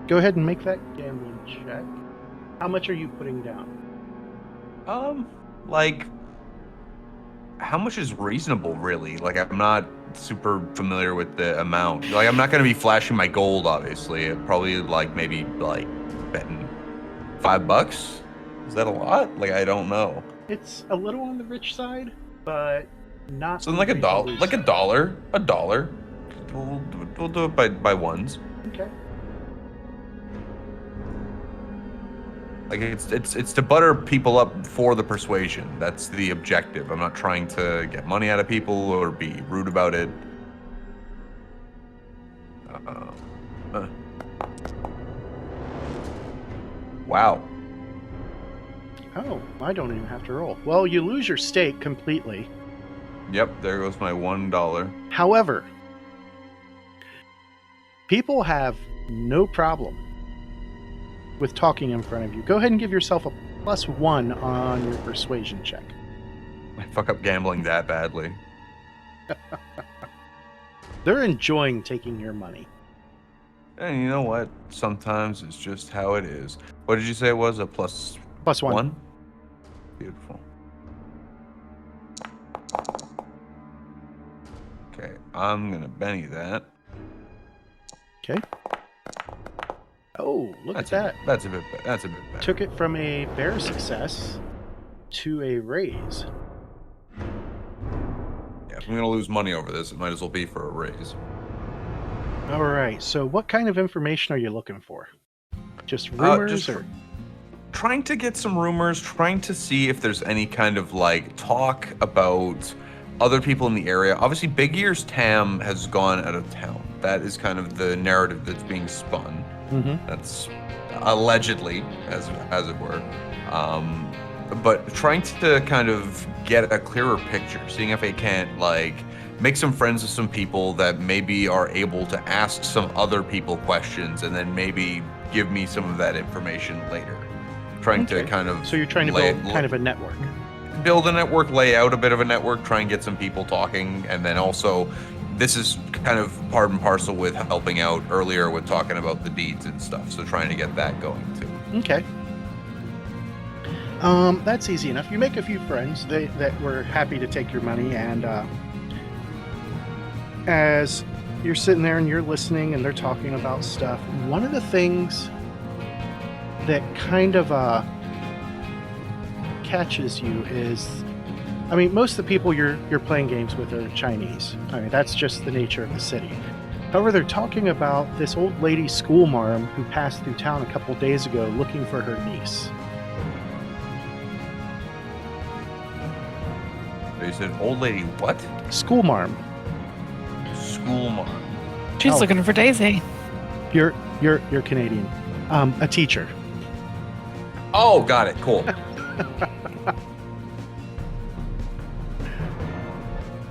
Go ahead and make that gambling check. How much are you putting down? Like, how much is reasonable, really? Like, I'm not super familiar with the amount. Like, I'm not gonna be flashing my gold, obviously. I'd probably maybe betting $5. Is that a lot? Like, I don't know. It's a little on the rich side, but not. So on like the a dollar, crazy like a side. dollar. We'll do it by ones. Okay. Like it's to butter people up for the persuasion. That's the objective. I'm not trying to get money out of people or be rude about it. Wow. Oh, I don't even have to roll. Well, you lose your stake completely. Yep, there goes my $1. However, people have no problem with talking in front of you. Go ahead and give yourself a +1 on your persuasion check. I fuck up gambling that badly. They're enjoying taking your money. And you know what? Sometimes it's just how it is. What did you say it was? A plus +1. Beautiful. Okay, I'm gonna Benny that. Okay. Oh, look That's at that. That's a bit better. Took it from a bare success to a raise. Yeah, if I'm gonna lose money over this, it might as well be for a raise. All right. So, what kind of information are you looking for? Just rumors, or trying to get some rumors, trying to see if there's any kind of like talk about other people in the area. Obviously, Big Ear's Tam has gone out of town. That is kind of the narrative that's being spun. That's allegedly, as it were. But trying to kind of get a clearer picture, seeing if I can't like make some friends with some people that maybe are able to ask some other people questions and then maybe give me some of that information later. Trying to kind of... So you're trying to build kind of a network. Build a network, lay out a bit of a network, try and get some people talking, and then also this is kind of part and parcel with helping out earlier with talking about the deeds and stuff, so trying to get that going too. Okay. That's easy enough. You make a few friends that were happy to take your money, and as you're sitting there and you're listening and they're talking about stuff, one of the things that kind of catches you is, I mean, most of the people you're playing games with are Chinese. I mean, that's just the nature of the city. However, they're talking about this old lady school marm who passed through town a couple days ago looking for her niece. You said old lady what? School marm. School marm. She's looking for Daisy. You're Canadian. A teacher. Oh, got it. Cool.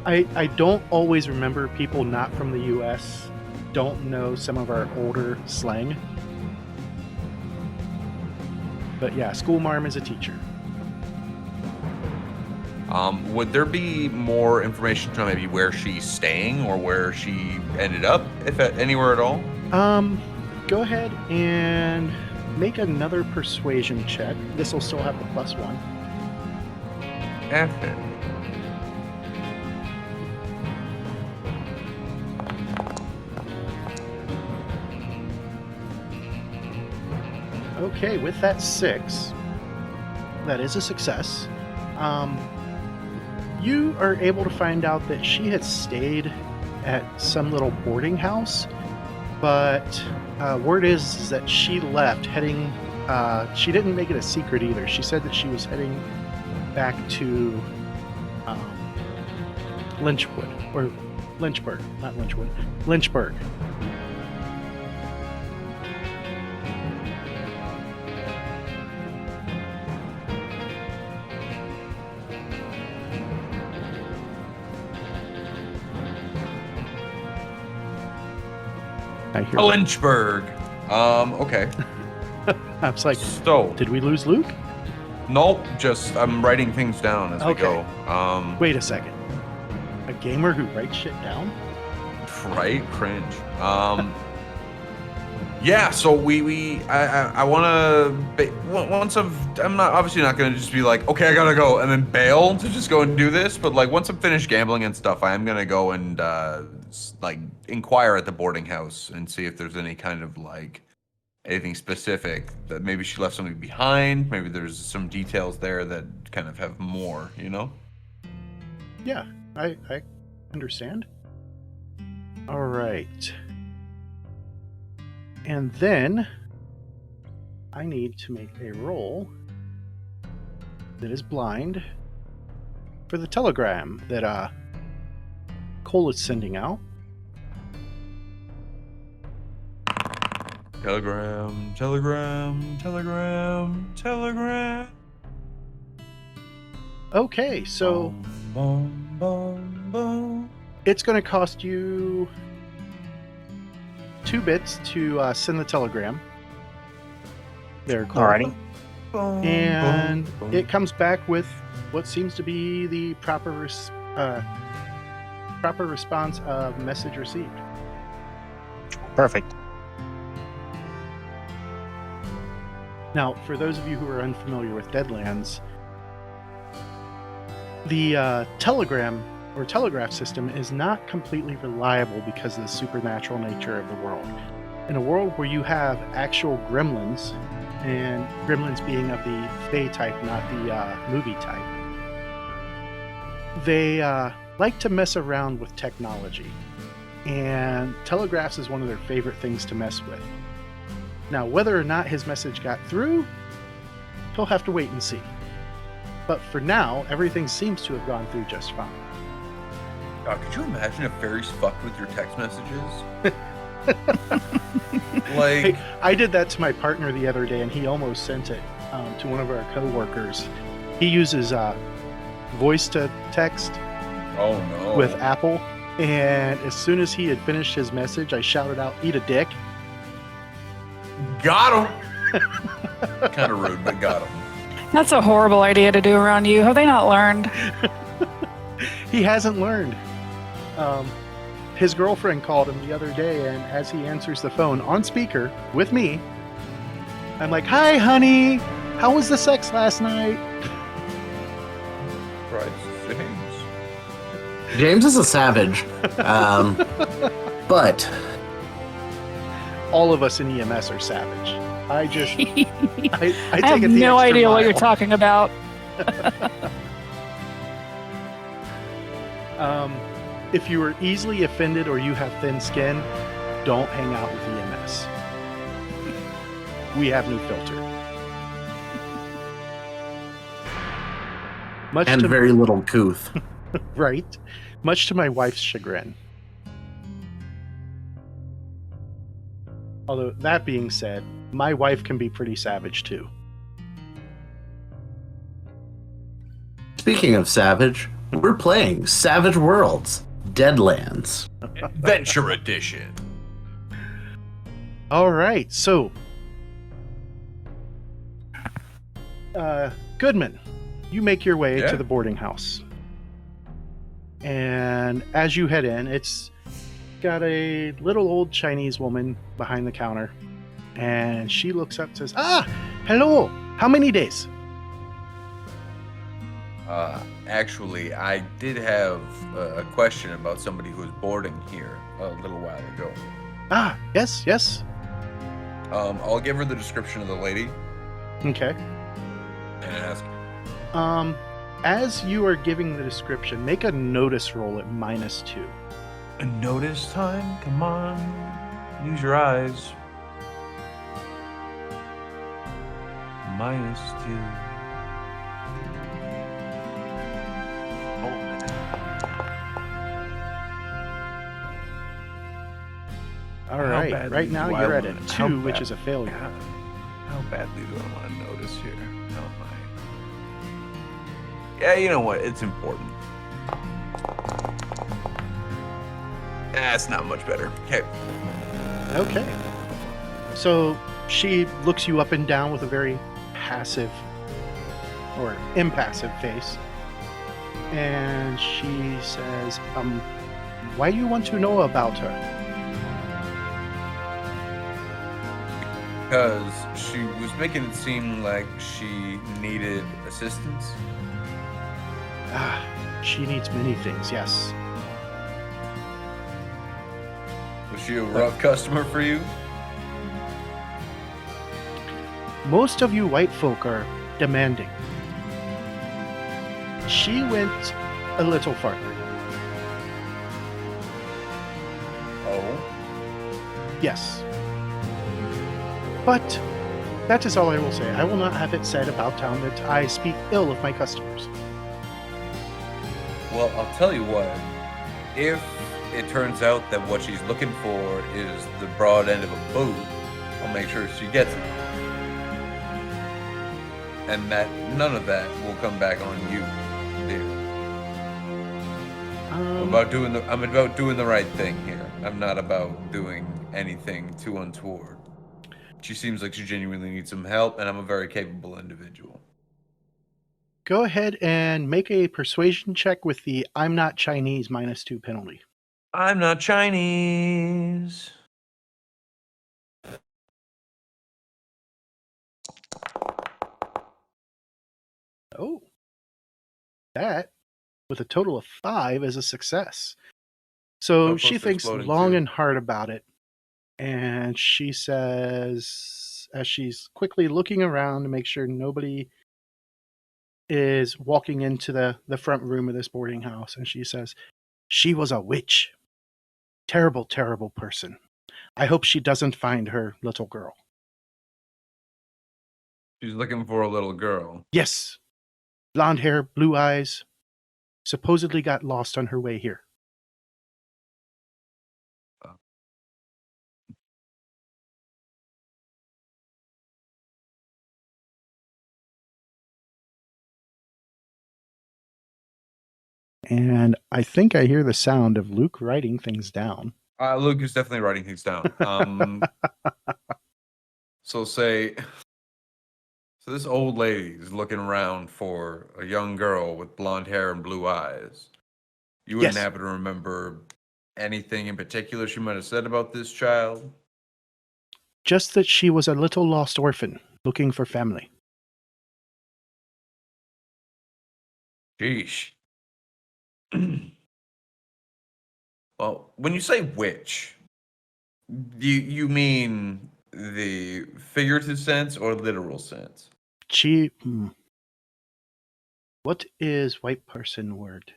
I don't always remember people not from the U.S. don't know some of our older slang. But yeah, school marm is a teacher. Would there be more information on maybe where she's staying or where she ended up, if anywhere at all? Go ahead and make another persuasion check. This will still have the +1. F it. Okay, with that 6, that is a success. You are able to find out that she had stayed at some little boarding house, but word is that she left heading, she didn't make it a secret either. She said that she was heading back to Lynchburg. I hear Lynchburg. Okay. I was like, So, did we lose Luke? nope, just I'm writing things down as we go. Wait a second. A gamer who writes shit down? Right? Cringe. Yeah, so I want to, once I'm not obviously not going to just be like, okay, I gotta go, and then bail to just go and do this, but like once I'm finished gambling and stuff, I am going to go and like inquire at the boarding house and see if there's any kind of like anything specific that maybe she left something behind, maybe there's some details there that kind of have more, you know? Yeah, I understand. All right. And then I need to make a roll that is blind for the telegram that Cole is sending out. Telegram, telegram, telegram, telegram. Okay, so Boom, boom, boom. it's going to cost you 2 bits to send the telegram. There, Cole. Alrighty. Boom, And boom, boom. it comes back with what seems to be the proper response of message received. Perfect. Now, for those of you who are unfamiliar with Deadlands, the telegram or telegraph system is not completely reliable because of the supernatural nature of the world. In a world where you have actual gremlins, and gremlins being of the Fae type, not the movie type, they like to mess around with technology, and telegraphs is one of their favorite things to mess with. Now, whether or not his message got through, he'll have to wait and see. But for now, everything seems to have gone through just fine. God, could you imagine if fairies fucked with your text messages? Like, Hey, I did that to my partner the other day, and he almost sent it to one of our coworkers. He uses voice to text oh no. with Apple, and as soon as he had finished his message, I shouted out, "Eat a dick." Got him. Kind of rude, but got him. That's a horrible idea to do around you. Have they not learned? He hasn't learned. His girlfriend called him the other day, and as he answers the phone on speaker with me, I'm like, "Hi, honey. How was the sex last night?" Christ, James. James is a savage. But All of us in EMS are savage. I just, I take I it have the no extra idea what you're mile. talking about. If you are easily offended or you have thin skin, don't hang out with EMS. We have no filter. Much and to very little couth. right, much to my wife's chagrin. Although that being said, my wife can be pretty savage too. Speaking of savage, we're playing Savage Worlds, Deadlands. Adventure Edition. All right, so Goodman, you make your way Yeah. to the boarding house, and as you head in, it's got a little old Chinese woman behind the counter, and she looks up and says, "Ah, hello. How many days?" Actually, I did have a question about somebody who was boarding here a little while ago. Ah, yes, yes. I'll give her the description of the lady Okay. and ask. As you are giving the description, make a notice roll at -2. A notice time? Come on. Use your eyes. -2. All How right. badly Right now do I you're at a wanna- 2, how which bad- is a failure. How badly do I want to notice here? How am I? Yeah, you know what? It's important. That's not much better. Okay. Okay. So she looks you up and down with a very passive or impassive face. And she says, why do you want to know about her? Because she was making it seem like she needed assistance. Ah, she needs many things, yes. Was she a rough customer for you? Most of you white folk are demanding. She went a little farther. Oh. Yes. But that is all I will say. I will not have it said about town that I speak ill of my customers. Well, I'll tell you what. If it turns out that what she's looking for is the broad end of a boot, I'll make sure she gets it. And that none of that will come back on you, dear. I'm about doing the right thing here. I'm not about doing anything too untoward. She seems like she genuinely needs some help, and I'm a very capable individual. Go ahead and make a persuasion check with the I'm not Chinese -2 penalty. I'm not Chinese. Oh, that with a total of 5 is a success. So she Outpost thinks exploding long too. and hard about it. And she says, as she's quickly looking around to make sure nobody is walking into the front room of this boarding house, and she says, she was a witch. Terrible, terrible person. I hope she doesn't find her little girl. She's looking for a little girl. Yes. Blonde hair, blue eyes. Supposedly got lost on her way here. And I think I hear the sound of Luke writing things down. Luke is definitely writing things down. So this old lady is looking around for a young girl with blonde hair and blue eyes. You wouldn't Yes. happen to remember anything in particular she might have said about this child? Just that she was a little lost orphan looking for family. Sheesh. Well, when you say witch, you mean the figurative sense or literal sense? What is white person word?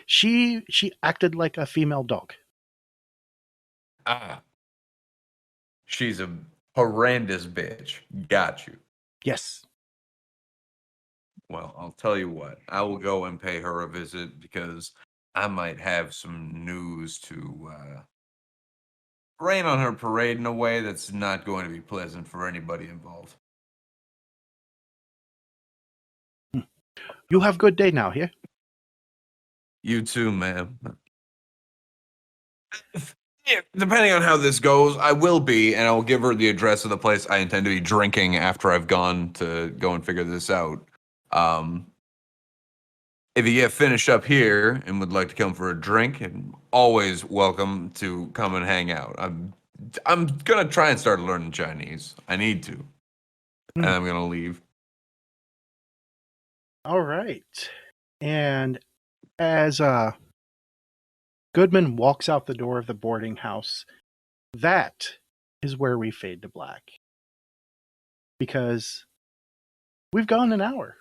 She acted like a female dog. Ah. She's a horrendous bitch. Got you. Yes. Well, I'll tell you what. I will go and pay her a visit because I might have some news to rain on her parade in a way that's not going to be pleasant for anybody involved. You have good day now, here. You too, ma'am. Yeah, depending on how this goes, I will be, and I'll give her the address of the place I intend to be drinking after I've gone to go and figure this out. If you get finished up here and would like to come for a drink, and always welcome to come and hang out. I'm gonna try and start learning Chinese. I need to, and I'm gonna leave. All right. And as Goodman walks out the door of the boarding house, that is where we fade to black. Because we've gone an hour.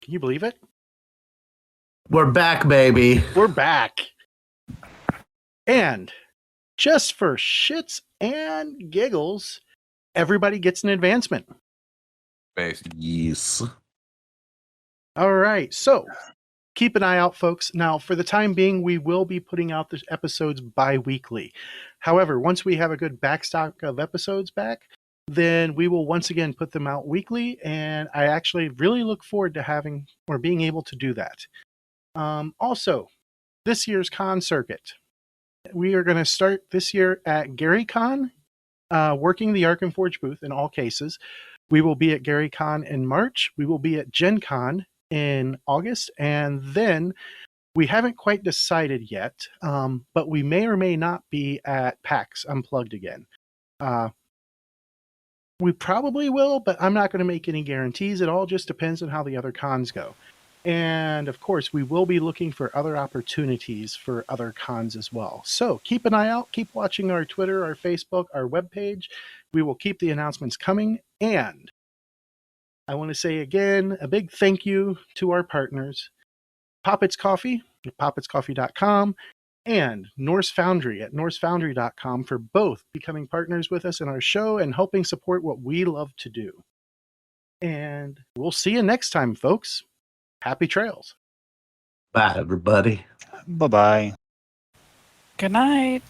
Can you believe it? We're back, baby. We're back. And just for shits and giggles, everybody gets an advancement. Based. Yes. All right. So keep an eye out, folks. Now, for the time being, we will be putting out the episodes bi-weekly. However, once we have a good backstock of episodes back, then we will once again put them out weekly. And I actually really look forward to having or being able to do that. Also, this year's con circuit. We are going to start this year at Gary Con, working the Arkham Forge booth in all cases. We will be at Gary Con in March. We will be at Gen Con in August. And then we haven't quite decided yet, but we may or may not be at PAX Unplugged again. We probably will, but I'm not going to make any guarantees. It all just depends on how the other cons go. And of course, we will be looking for other opportunities for other cons as well. So keep an eye out. Keep watching our Twitter, our Facebook, our webpage. We will keep the announcements coming. And I want to say again, a big thank you to our partners, Poppets Coffee at poppetscoffee.com and Norse Foundry at norsefoundry.com for both becoming partners with us in our show and helping support what we love to do. And we'll see you next time, folks. Happy trails. Bye, everybody. Bye bye. Good night.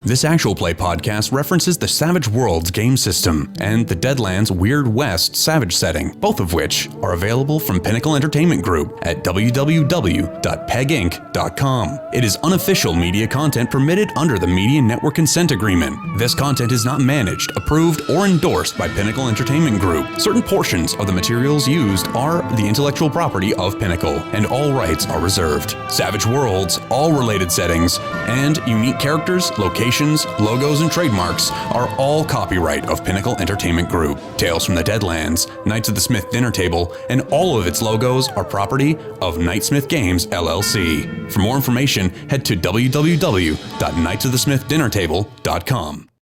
This actual play podcast references the Savage Worlds game system and the Deadlands Weird West Savage setting, both of which are available from Pinnacle Entertainment Group at www.peginc.com. It is unofficial media content permitted under the Media Network Consent Agreement. This content is not managed, approved, or endorsed by Pinnacle Entertainment Group. Certain portions of the materials used are the intellectual property of Pinnacle, and all rights are reserved. Savage Worlds, all related settings, and unique characters, locations, logos, and trademarks are all copyright of Pinnacle Entertainment Group. Tales from the Deadlands, Knights of the Smith Dinner Table, and all of its logos are property of Knightsmith Games, LLC. For more information, head to www.knightsofthesmithdinnertable.com.